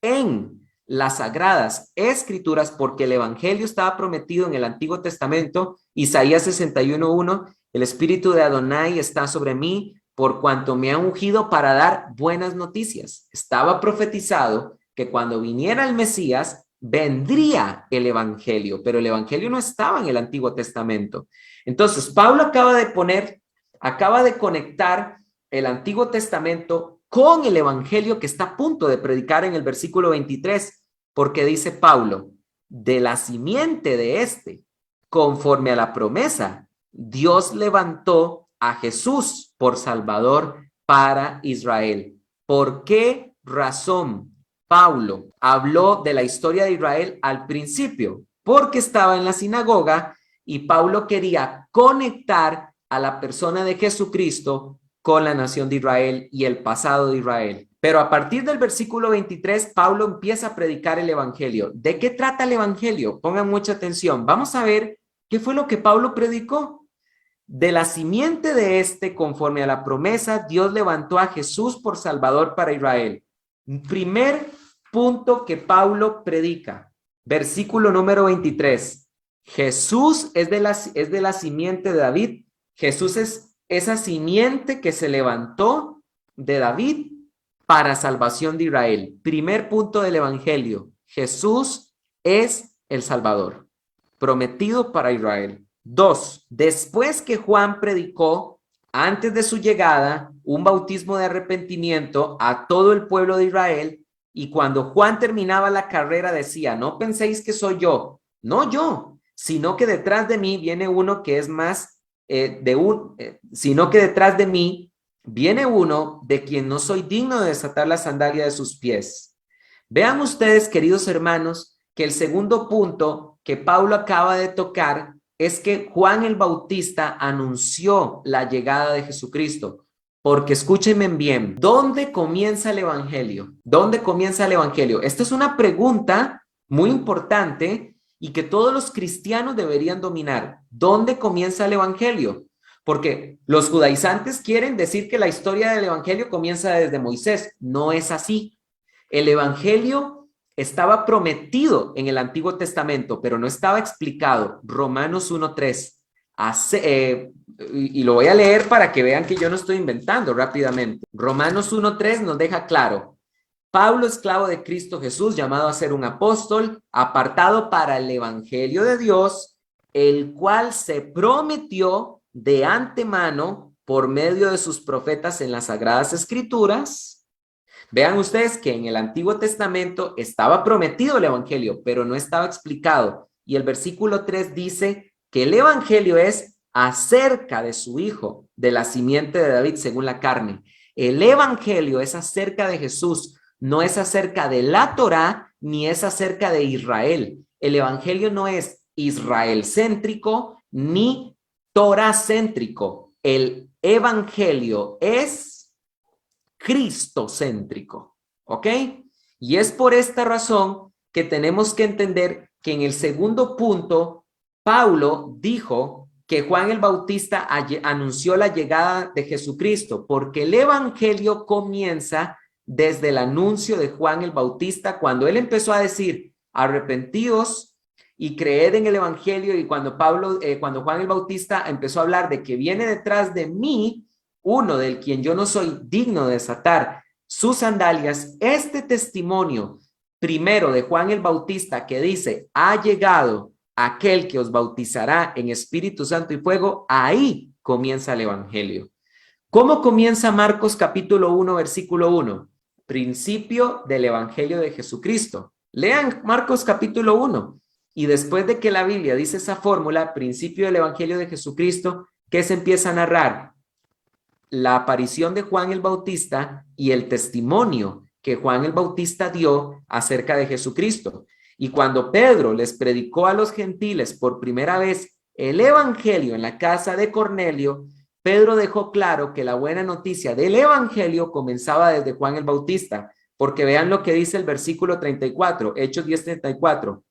en las sagradas escrituras, porque el evangelio estaba prometido en el Antiguo Testamento, Isaías 61:1, el espíritu de Adonai está sobre mí, por cuanto me ha ungido para dar buenas noticias. Estaba profetizado que cuando viniera el Mesías vendría el evangelio, pero el evangelio no estaba en el Antiguo Testamento. Entonces, Pablo acaba de conectar el Antiguo Testamento con el evangelio que está a punto de predicar en el versículo 23, porque dice Pablo: de la simiente de este, conforme a la promesa, Dios levantó a Jesús por Salvador para Israel. ¿Por qué razón Pablo habló de la historia de Israel al principio? Porque estaba en la sinagoga y Pablo quería conectar a la persona de Jesucristo con la nación de Israel y el pasado de Israel. Pero a partir del versículo 23, Pablo empieza a predicar el evangelio. ¿De qué trata el evangelio? Pongan mucha atención. Vamos a ver qué fue lo que Pablo predicó. De la simiente de este, conforme a la promesa, Dios levantó a Jesús por Salvador para Israel. Primer punto que Pablo predica, versículo número 23. Jesús es de la simiente de David. Jesús es esa simiente que se levantó de David para salvación de Israel. Primer punto del evangelio. Jesús es el Salvador, prometido para Israel. 2. Después que Juan predicó, antes de su llegada, un bautismo de arrepentimiento a todo el pueblo de Israel, y cuando Juan terminaba la carrera decía, no penséis que soy yo, no yo, sino que detrás de mí viene uno que es más sino que detrás de mí viene uno de quien no soy digno de desatar la sandalia de sus pies. Vean ustedes, queridos hermanos, que el segundo punto que Pablo acaba de tocar es que Juan el Bautista anunció la llegada de Jesucristo. Porque escúchenme bien, ¿dónde comienza el evangelio? ¿Dónde comienza el evangelio? Esta es una pregunta muy importante y que todos los cristianos deberían dominar. ¿Dónde comienza el evangelio? Porque los judaizantes quieren decir que la historia del evangelio comienza desde Moisés. No es así. El evangelio estaba prometido en el Antiguo Testamento, pero no estaba explicado. Romanos 1:3. Y lo voy a leer para que vean que yo no estoy inventando rápidamente. Romanos 1:3 nos deja claro. Pablo, esclavo de Cristo Jesús, llamado a ser un apóstol, apartado para el evangelio de Dios, el cual se prometió de antemano por medio de sus profetas en las Sagradas Escrituras. Vean ustedes que en el Antiguo Testamento estaba prometido el evangelio, pero no estaba explicado. Y el versículo 3 dice que el evangelio es acerca de su Hijo, de la simiente de David según la carne. El evangelio es acerca de Jesús, no es acerca de la Torá, ni es acerca de Israel. El evangelio no es Israel céntrico, ni Torá céntrico. El evangelio es cristocéntrico, ¿ok? Y es por esta razón que tenemos que entender que en el segundo punto, Pablo dijo que Juan el Bautista anunció la llegada de Jesucristo, porque el evangelio comienza desde el anuncio de Juan el Bautista, cuando él empezó a decir, arrepentíos y creed en el evangelio, y cuando Juan el Bautista empezó a hablar de que viene detrás de mí, uno del quien yo no soy digno de desatar sus sandalias, este testimonio primero de Juan el Bautista que dice, ha llegado aquel que os bautizará en Espíritu Santo y fuego, ahí comienza el evangelio. ¿Cómo comienza Marcos capítulo 1, versículo 1? Principio del evangelio de Jesucristo. Lean Marcos capítulo 1 y después de que la Biblia dice esa fórmula, principio del evangelio de Jesucristo, ¿qué se empieza a narrar? La aparición de Juan el Bautista y el testimonio que Juan el Bautista dio acerca de Jesucristo. Y cuando Pedro les predicó a los gentiles por primera vez el evangelio en la casa de Cornelio, Pedro dejó claro que la buena noticia del evangelio comenzaba desde Juan el Bautista, porque vean lo que dice el versículo 34, Hechos 10:34.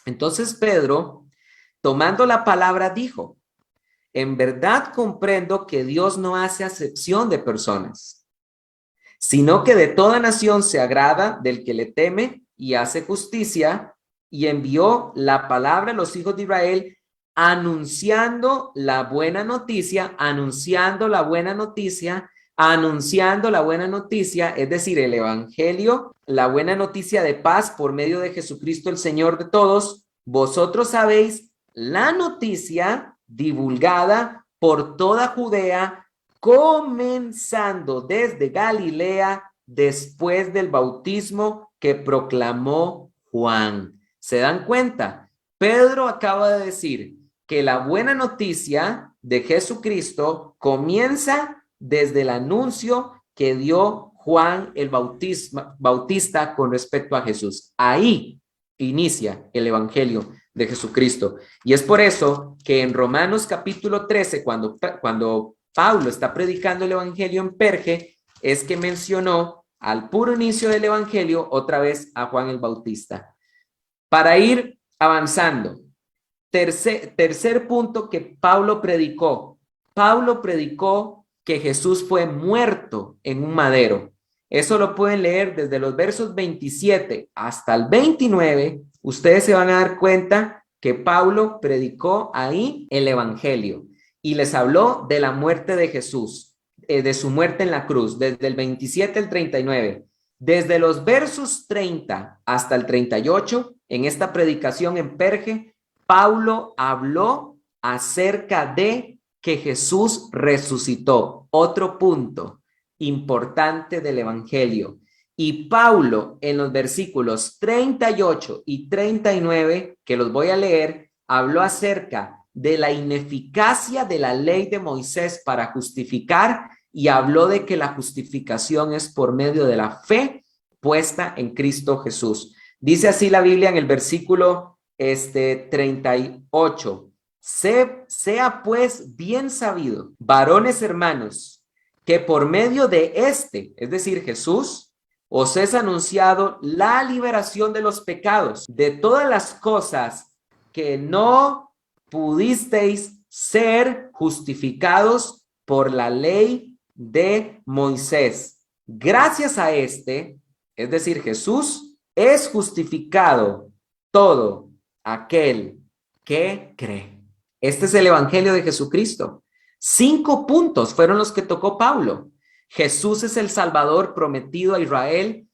Entonces Pedro, tomando la palabra, dijo, en verdad comprendo que Dios no hace acepción de personas, sino que de toda nación se agrada del que le teme y hace justicia, y envió la palabra a los hijos de Israel, anunciando la buena noticia, es decir, el evangelio, la buena noticia de paz por medio de Jesucristo, el Señor de todos. Vosotros sabéis la noticia divulgada por toda Judea, comenzando desde Galilea, después del bautismo que proclamó Juan. ¿Se dan cuenta? Pedro acaba de decir que la buena noticia de Jesucristo comienza desde el anuncio que dio Juan el Bautista con respecto a Jesús. Ahí inicia el evangelio de Jesucristo. Y es por eso que en Romanos capítulo 13, cuando Pablo está predicando el evangelio en Perge, es que mencionó al puro inicio del evangelio otra vez a Juan el Bautista. Para ir avanzando, tercer punto que Pablo predicó, Pablo predicó que Jesús fue muerto en un madero. Eso lo pueden leer desde los versos 27 hasta el 29. Ustedes se van a dar cuenta que Pablo predicó ahí el evangelio y les habló de la muerte de Jesús, de su muerte en la cruz, desde el 27 al 39. Desde los versos 30 hasta el 38, en esta predicación en Perge, Pablo habló acerca de que Jesús resucitó. Otro punto importante del evangelio. Y Pablo en los versículos 38 y 39, que los voy a leer, habló acerca de la ineficacia de la ley de Moisés para justificar y habló de que la justificación es por medio de la fe puesta en Cristo Jesús. Dice así la Biblia en el versículo 38. Sea pues bien sabido, varones hermanos, que por medio de es decir, Jesús, os es anunciado la liberación de los pecados, de todas las cosas que no pudisteis ser justificados por la ley de Moisés. Gracias a es decir, Jesús, es justificado todo aquel que cree. Este es el evangelio de Jesucristo. 5 puntos fueron los que tocó Pablo. Jesús es el Salvador prometido a Israel.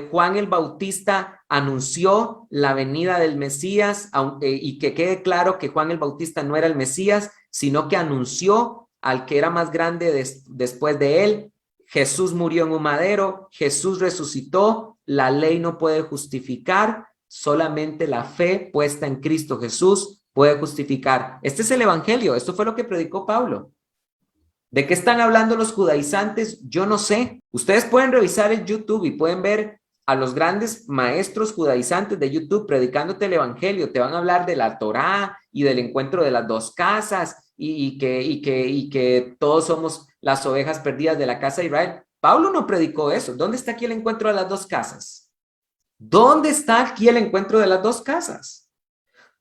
Juan el Bautista anunció la venida del Mesías, y que quede claro que Juan el Bautista no era el Mesías, sino que anunció al que era más grande después de él. Jesús murió en un madero, Jesús resucitó, la ley no puede justificar, solamente la fe puesta en Cristo Jesús puede justificar. Este es el evangelio, esto fue lo que predicó Pablo. ¿De qué están hablando los judaizantes? Yo no sé. Ustedes pueden revisar el YouTube y pueden ver a los grandes maestros judaizantes de YouTube predicándote el evangelio. Te van a hablar de la Torá y del encuentro de las dos casas y que todos somos las ovejas perdidas de la casa de Israel. Pablo no predicó eso. ¿Dónde está aquí el encuentro de las dos casas? ¿Dónde está aquí el encuentro de las dos casas?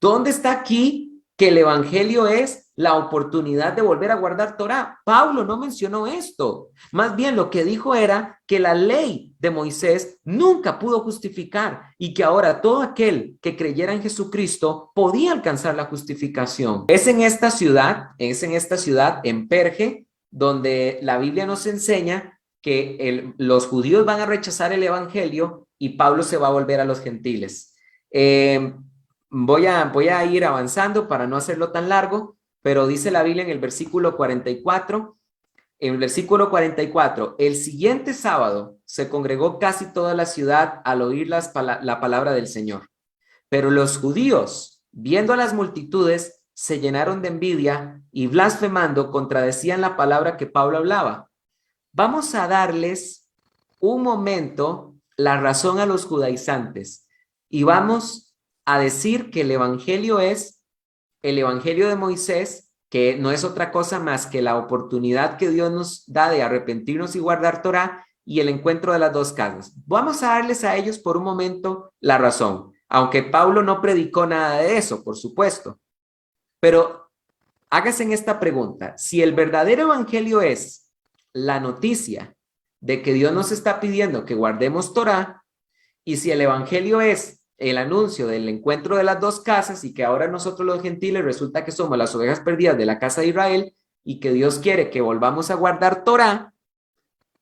¿Dónde está aquí que el evangelio es la oportunidad de volver a guardar Torá? Pablo no mencionó esto. Más bien lo que dijo era que la ley de Moisés nunca pudo justificar y que ahora todo aquel que creyera en Jesucristo podía alcanzar la justificación. Es en esta ciudad, en Perge, donde la Biblia nos enseña que los judíos van a rechazar el evangelio y Pablo se va a volver a los gentiles. Voy a ir avanzando para no hacerlo tan largo, pero dice la Biblia en el versículo 44, el siguiente sábado se congregó casi toda la ciudad al oír la palabra del Señor. Pero los judíos, viendo a las multitudes, se llenaron de envidia y blasfemando contradecían la palabra que Pablo hablaba. Vamos a darles un momento la razón a los judaizantes y vamos a decir que el evangelio es el evangelio de Moisés, que no es otra cosa más que la oportunidad que Dios nos da de arrepentirnos y guardar Torá, y el encuentro de las dos casas. Vamos a darles a ellos por un momento la razón, aunque Pablo no predicó nada de eso, por supuesto. Pero hágase en esta pregunta: si el verdadero evangelio es la noticia de que Dios nos está pidiendo que guardemos Torá, y si el evangelio es el anuncio del encuentro de las dos casas y que ahora nosotros los gentiles resulta que somos las ovejas perdidas de la casa de Israel y que Dios quiere que volvamos a guardar Torá,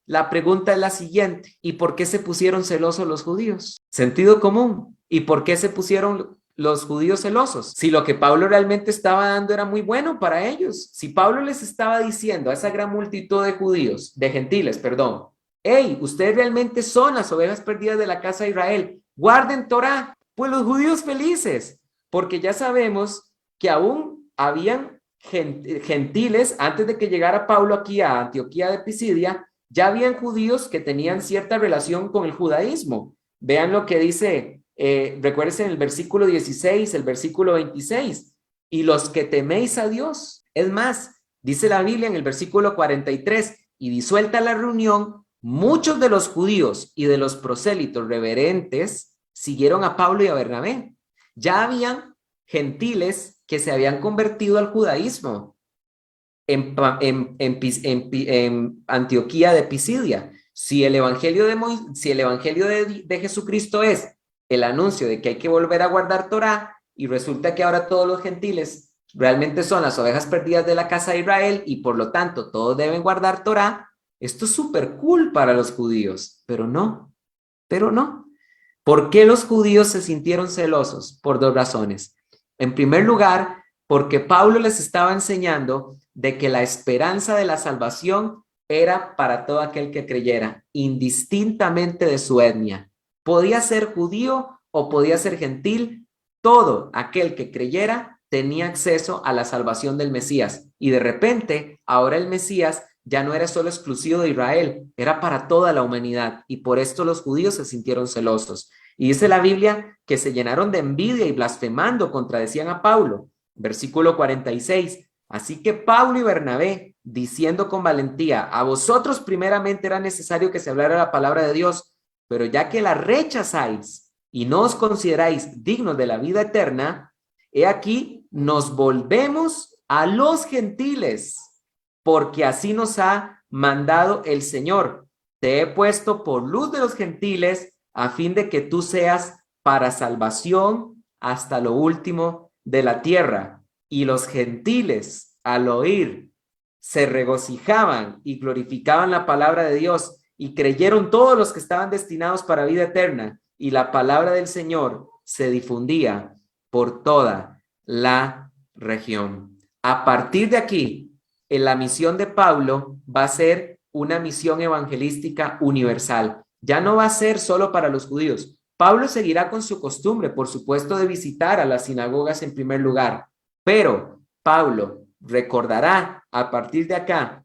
la pregunta es la siguiente: ¿y por qué se pusieron celosos los judíos? Sentido común. ¿Y por qué se pusieron los judíos celosos? Si lo que Pablo realmente estaba dando era muy bueno para ellos. Si Pablo les estaba diciendo a esa gran multitud de judíos, de gentiles, perdón, hey, ustedes realmente son las ovejas perdidas de la casa de Israel, guarden Torá, pues los judíos felices, porque ya sabemos que aún habían gentiles, antes de que llegara Pablo aquí a Antioquía de Pisidia, ya habían judíos que tenían cierta relación con el judaísmo. Vean lo que dice, recuérdense en el versículo 16, el versículo 26, y los que teméis a Dios. Es más, dice la Biblia en el versículo 43, y disuelta la reunión, muchos de los judíos y de los prosélitos reverentes siguieron a Pablo y a Bernabé. Ya habían gentiles que se habían convertido al judaísmo. en Antioquía de Pisidia. Si el evangelio de Jesucristo es el anuncio de que hay que volver a guardar Torá, y resulta que ahora todos los gentiles realmente son las ovejas perdidas de la casa de Israel y por lo tanto todos deben guardar Torá, esto es súper cool para los judíos, pero no. ¿Por qué los judíos se sintieron celosos? Por dos razones. En primer lugar, porque Pablo les estaba enseñando de que la esperanza de la salvación era para todo aquel que creyera, indistintamente de su etnia. Podía ser judío o podía ser gentil, todo aquel que creyera tenía acceso a la salvación del Mesías. Y de repente, ahora el Mesías ya no era solo exclusivo de Israel, era para toda la humanidad. Y por esto los judíos se sintieron celosos. Y dice la Biblia que se llenaron de envidia y blasfemando contradecían a Pablo. Versículo 46. Así que Pablo y Bernabé, diciendo con valentía, a vosotros primeramente era necesario que se hablara la palabra de Dios, pero ya que la rechazáis y no os consideráis dignos de la vida eterna, he aquí nos volvemos a los gentiles, porque así nos ha mandado el Señor. Te he puesto por luz de los gentiles a fin de que tú seas para salvación hasta lo último de la tierra. Y los gentiles, al oír, se regocijaban y glorificaban la palabra de Dios, y creyeron todos los que estaban destinados para vida eterna, y la palabra del Señor se difundía por toda la región. A partir de aquí, la misión de Pablo va a ser una misión evangelística universal. Ya no va a ser solo para los judíos. Pablo seguirá con su costumbre, por supuesto, de visitar a las sinagogas en primer lugar, pero Pablo recordará a partir de acá,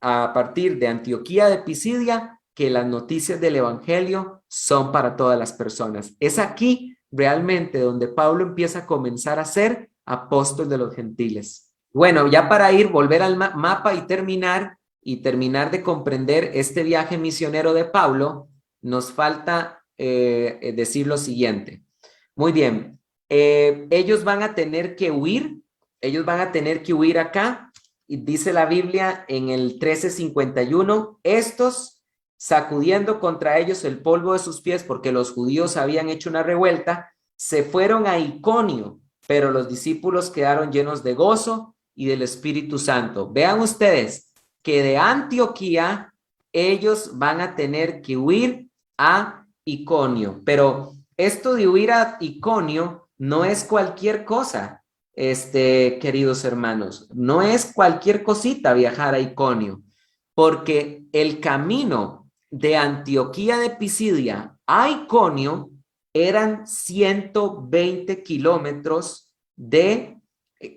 a partir de Antioquía de Pisidia, que las noticias del evangelio son para todas las personas. Es aquí realmente donde Pablo empieza a comenzar a ser apóstol de los gentiles. Bueno, ya para volver al mapa y terminar de comprender este viaje misionero de Pablo, nos falta decir lo siguiente. Muy bien, ellos van a tener que huir acá, y dice la Biblia en el 13:51, estos sacudiendo contra ellos el polvo de sus pies, porque los judíos habían hecho una revuelta, se fueron a Iconio, pero los discípulos quedaron llenos de gozo y del Espíritu Santo. Vean ustedes que de Antioquía ellos van a tener que huir a Iconio, pero esto de huir a Iconio no es cualquier cosa, queridos hermanos, no es cualquier cosita viajar a Iconio, porque el camino de Antioquía de Pisidia a Iconio eran 120 kilómetros de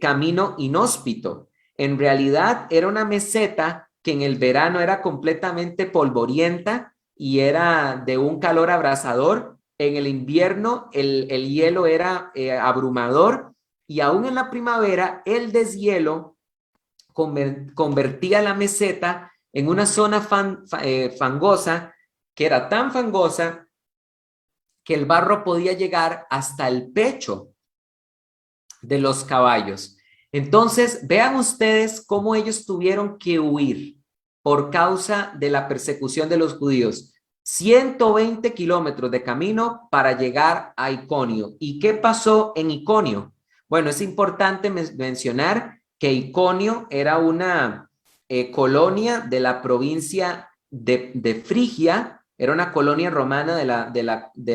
camino inhóspito. En realidad era una meseta que en el verano era completamente polvorienta y era de un calor abrasador. En el invierno el hielo era abrumador, y aún en la primavera el deshielo convertía la meseta en una zona fangosa, que era tan fangosa que el barro podía llegar hasta el pecho de los caballos. Entonces, vean ustedes cómo ellos tuvieron que huir por causa de la persecución de los judíos. 120 kilómetros de camino para llegar a Iconio. ¿Y qué pasó en Iconio? Bueno, es importante mencionar que Iconio era una colonia de la provincia de Frigia, era una colonia romana de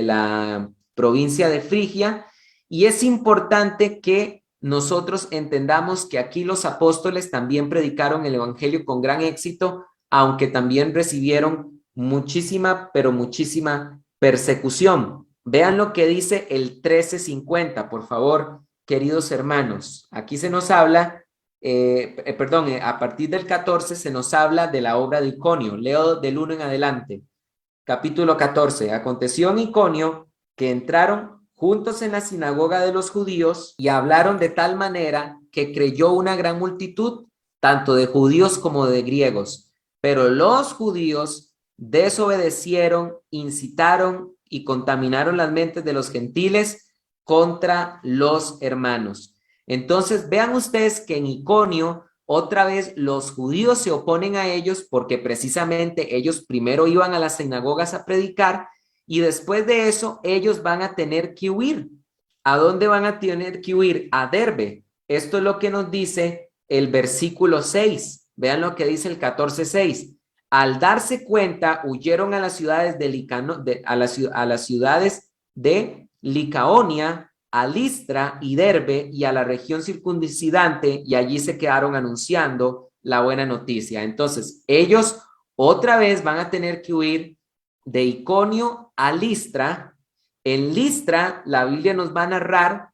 la provincia de Frigia, y es importante que nosotros entendamos que aquí los apóstoles también predicaron el evangelio con gran éxito, aunque también recibieron muchísima, pero muchísima persecución. Vean lo que dice el 13:50, por favor, queridos hermanos. Aquí se nos habla, a partir del 14 se nos habla de la obra de Iconio. Leo del 1 en adelante. Capítulo 14. Aconteció en Iconio que entraron juntos en la sinagoga de los judíos y hablaron de tal manera que creyó una gran multitud, tanto de judíos como de griegos. Pero los judíos desobedecieron, incitaron y contaminaron las mentes de los gentiles contra los hermanos. Entonces, vean ustedes que en Iconio otra vez los judíos se oponen a ellos porque precisamente ellos primero iban a las sinagogas a predicar y después de eso ellos van a tener que huir. ¿A dónde van a tener que huir? A Derbe. Esto es lo que nos dice el versículo 6. Vean lo que dice el 14:6. Al darse cuenta, huyeron a las ciudades a las ciudades de Licaonia, a Listra y Derbe y a la región circuncidante, y allí se quedaron anunciando la buena noticia. Entonces, ellos otra vez van a tener que huir de Iconio a Listra. En Listra, la Biblia nos va a narrar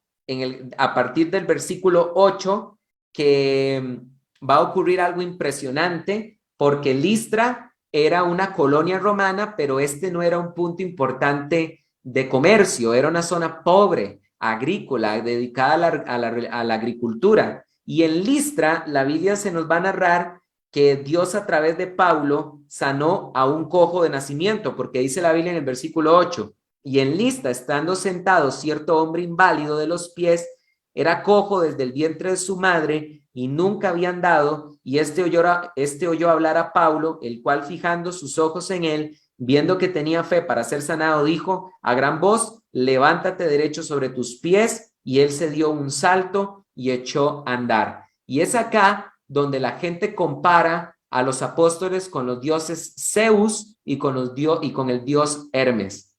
a partir del versículo 8 que va a ocurrir algo impresionante, porque Listra era una colonia romana, pero este no era un punto importante de comercio, era una zona pobre, agrícola, dedicada a la agricultura. Y en Listra, la Biblia se nos va a narrar que Dios a través de Pablo sanó a un cojo de nacimiento, porque dice la Biblia en el versículo 8, y en Listra, estando sentado cierto hombre inválido de los pies, era cojo desde el vientre de su madre y nunca había andado, y este oyó hablar a Pablo, el cual fijando sus ojos en él, viendo que tenía fe para ser sanado, dijo a gran voz, levántate derecho sobre tus pies, y él se dio un salto y echó a andar. Y es acá donde la gente compara a los apóstoles con los dioses Zeus y con el dios Hermes.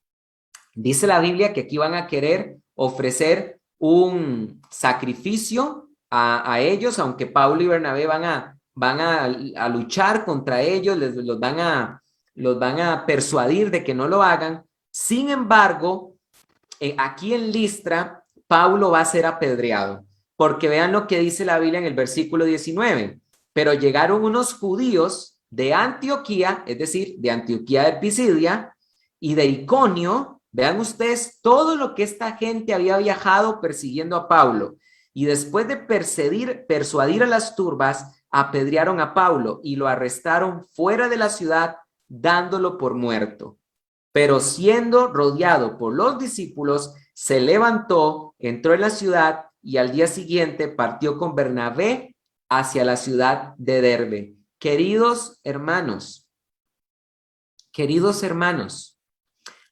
Dice la Biblia que aquí van a querer ofrecer un sacrificio a ellos, aunque Pablo y Bernabé van a luchar contra ellos, los van a persuadir de que no lo hagan. Sin embargo, aquí en Listra, Pablo va a ser apedreado, porque vean lo que dice la Biblia en el versículo 19. Pero llegaron unos judíos de Antioquía, es decir, de Antioquía de Pisidia y de Iconio. Vean ustedes todo lo que esta gente había viajado persiguiendo a Pablo. Y después de persuadir a las turbas, apedrearon a Pablo y lo arrestaron fuera de la ciudad, dándolo por muerto. Pero siendo rodeado por los discípulos, se levantó, entró en la ciudad y al día siguiente partió con Bernabé hacia la ciudad de Derbe. Queridos hermanos,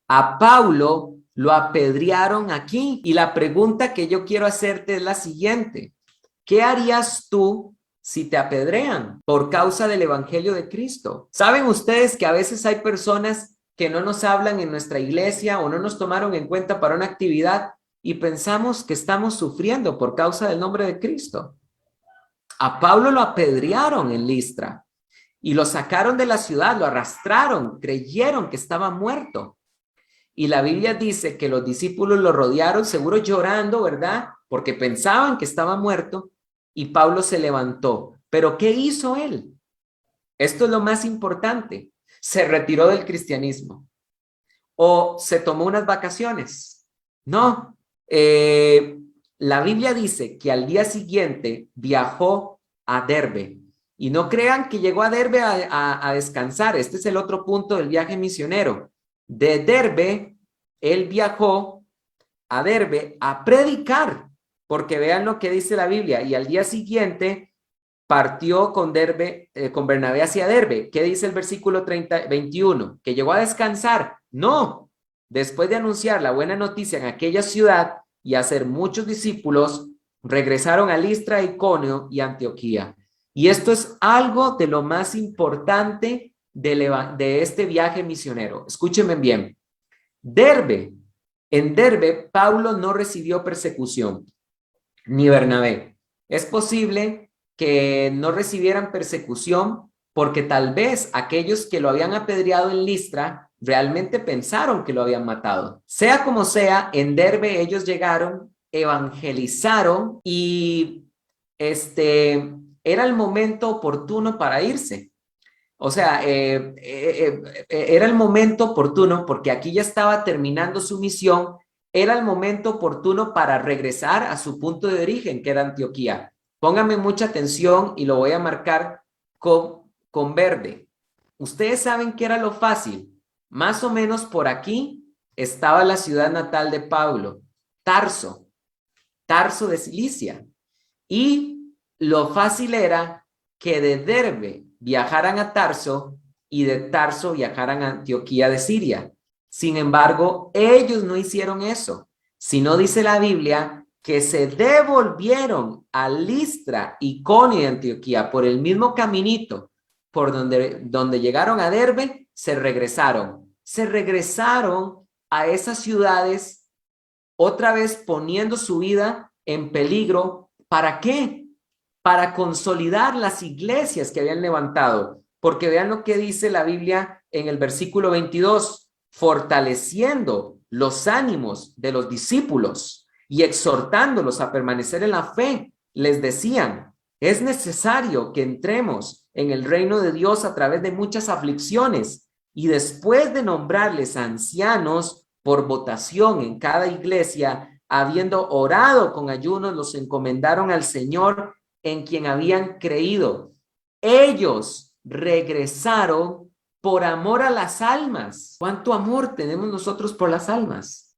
a Pablo lo apedrearon aquí y la pregunta que yo quiero hacerte es la siguiente. ¿Qué harías tú si te apedrean por causa del evangelio de Cristo? ¿Saben ustedes que a veces hay personas que no nos hablan en nuestra iglesia o no nos tomaron en cuenta para una actividad y pensamos que estamos sufriendo por causa del nombre de Cristo? A Pablo lo apedrearon en Listra y lo sacaron de la ciudad, lo arrastraron, creyeron que estaba muerto. Y la Biblia dice que los discípulos lo rodearon, seguro llorando, ¿verdad? Porque pensaban que estaba muerto, y Pablo se levantó. ¿Pero qué hizo él? Esto es lo más importante. ¿Se retiró del cristianismo o se tomó unas vacaciones? No. La Biblia dice que al día siguiente viajó a Derbe. Y no crean que llegó a Derbe a descansar. Este es el otro punto del viaje misionero. De Derbe, él viajó a Derbe a predicar, porque vean lo que dice la Biblia, y al día siguiente partió con Bernabé hacia Derbe. ¿Qué dice el versículo 21? ¿Que llegó a descansar? No. Después de anunciar la buena noticia en aquella ciudad y hacer muchos discípulos, regresaron a Listra, Iconio y Antioquía. Y esto es algo de lo más importante de este viaje misionero. Escúchenme bien. En Derbe, Pablo no recibió persecución, ni Bernabé. Es posible que no recibieran persecución porque tal vez aquellos que lo habían apedreado en Listra realmente pensaron que lo habían matado. Sea como sea, en Derbe ellos llegaron, evangelizaron y era el momento oportuno para irse. O sea, era el momento oportuno porque aquí ya estaba terminando su misión, era el momento oportuno para regresar a su punto de origen, que era Antioquía. Pónganme mucha atención y lo voy a marcar con verde. Ustedes saben qué era lo fácil. Más o menos por aquí estaba la ciudad natal de Pablo, Tarso de Cilicia. Y lo fácil era que de Derbe viajaran a Tarso y de Tarso viajaran a Antioquía de Siria. Sin embargo, ellos no hicieron eso, sino dice la Biblia que se devolvieron a Listra, Iconio y Antioquía por el mismo caminito por donde llegaron a Derbe, se regresaron a esas ciudades, otra vez poniendo su vida en peligro. ¿Para qué? Para consolidar las iglesias que habían levantado. Porque vean lo que dice la Biblia en el versículo 22, fortaleciendo los ánimos de los discípulos y exhortándolos a permanecer en la fe, les decían, es necesario que entremos en el reino de Dios a través de muchas aflicciones, y después de nombrarles ancianos por votación en cada iglesia, habiendo orado con ayunos, los encomendaron al Señor en quien habían creído. Ellos regresaron por amor a las almas. ¿Cuánto amor tenemos nosotros por las almas?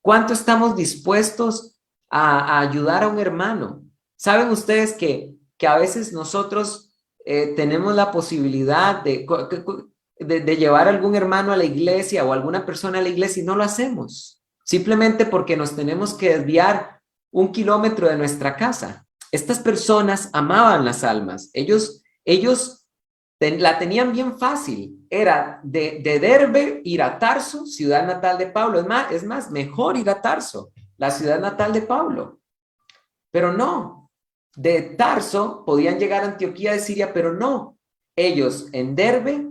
¿Cuánto estamos dispuestos a ayudar a un hermano? ¿Saben ustedes que a veces nosotros tenemos la posibilidad de llevar a algún hermano a la iglesia o alguna persona a la iglesia y no lo hacemos? Simplemente porque nos tenemos que desviar 1 kilómetro de nuestra casa. Estas personas amaban las almas. Ellos la tenían bien fácil. Era de Derbe ir a Tarso, ciudad natal de Pablo. Es más, mejor ir a Tarso, la ciudad natal de Pablo. Pero no, de Tarso podían llegar a Antioquía de Siria, pero no. Ellos en Derbe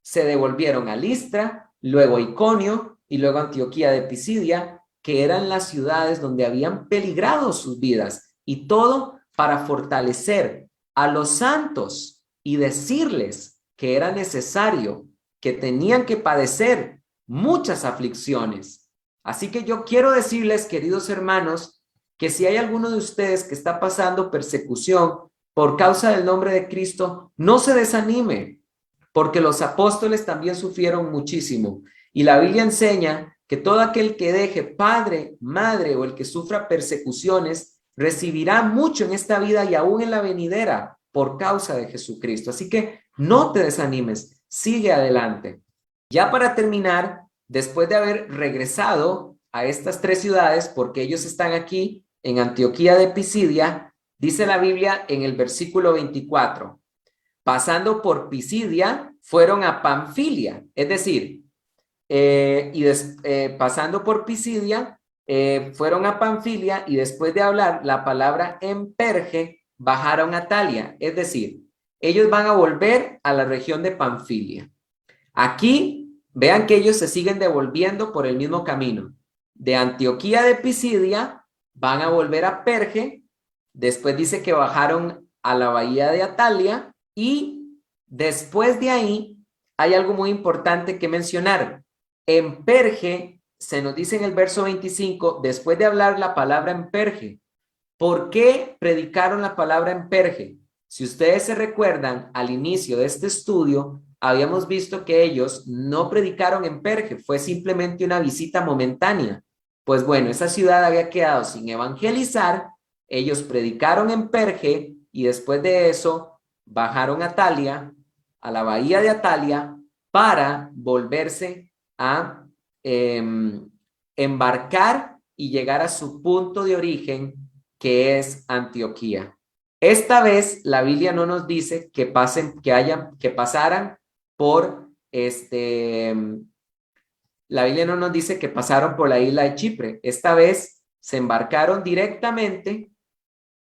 se devolvieron a Listra, luego a Iconio y luego a Antioquía de Pisidia, que eran las ciudades donde habían peligrado sus vidas, y todo para fortalecer a los santos y decirles que era necesario, que tenían que padecer muchas aflicciones. Así que yo quiero decirles, queridos hermanos, que si hay alguno de ustedes que está pasando persecución por causa del nombre de Cristo, no se desanime, porque los apóstoles también sufrieron muchísimo. Y la Biblia enseña que todo aquel que deje padre, madre o el que sufra persecuciones recibirá mucho en esta vida y aún en la venidera por causa de Jesucristo. Así que no te desanimes, sigue adelante. Ya para terminar, después de haber regresado a estas 3 ciudades, porque ellos están aquí en Antioquía de Pisidia, dice la Biblia en el versículo 24, pasando por Pisidia, fueron a Panfilia, es decir, pasando por Pisidia, fueron a Panfilia, y después de hablar la palabra en Perge, bajaron a Talia, es decir, ellos van a volver a la región de Panfilia. Aquí, vean que ellos se siguen devolviendo por el mismo camino. De Antioquía de Pisidia, van a volver a Perge, después dice que bajaron a la bahía de Atalia, y después de ahí hay algo muy importante que mencionar. En Perge, se nos dice en el verso 25, después de hablar la palabra en Perge. ¿Por qué predicaron la palabra en Perge? Si ustedes se recuerdan, al inicio de este estudio, habíamos visto que ellos no predicaron en Perge, fue simplemente una visita momentánea. Pues bueno, esa ciudad había quedado sin evangelizar, ellos predicaron en Perge y después de eso bajaron a Atalia, a la bahía de Atalia, para volverse a embarcar y llegar a su punto de origen, que es Antioquía. Esta vez la Biblia no nos dice que pasaran por la Biblia no nos dice que pasaron por la isla de Chipre. Esta vez se embarcaron directamente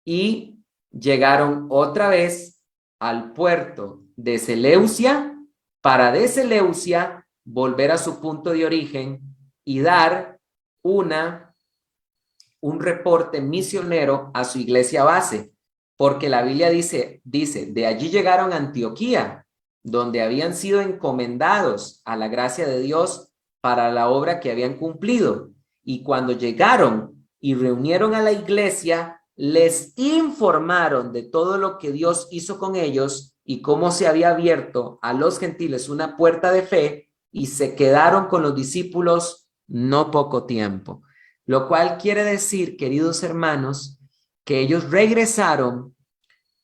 y llegaron otra vez al puerto de Seleucia, para de Seleucia volver a su punto de origen y dar un reporte misionero a su iglesia base, porque la Biblia dice, de allí llegaron a Antioquía, donde habían sido encomendados a la gracia de Dios para la obra que habían cumplido. Y cuando llegaron y reunieron a la iglesia, les informaron de todo lo que Dios hizo con ellos y cómo se había abierto a los gentiles una puerta de fe, y se quedaron con los discípulos no poco tiempo. Lo cual quiere decir, queridos hermanos, que ellos regresaron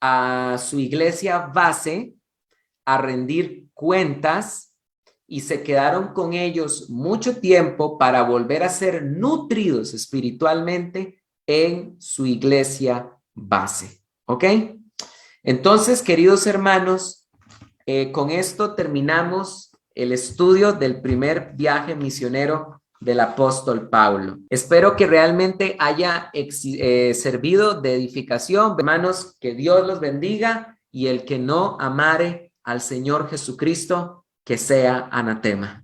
a su iglesia base a rendir cuentas y se quedaron con ellos mucho tiempo para volver a ser nutridos espiritualmente en su iglesia base. ¿Ok? Entonces, queridos hermanos, con esto terminamos el estudio del primer viaje misionero del apóstol Pablo. Espero que realmente haya servido de edificación. Hermanos, que Dios los bendiga, y el que no amare al Señor Jesucristo, que sea anatema.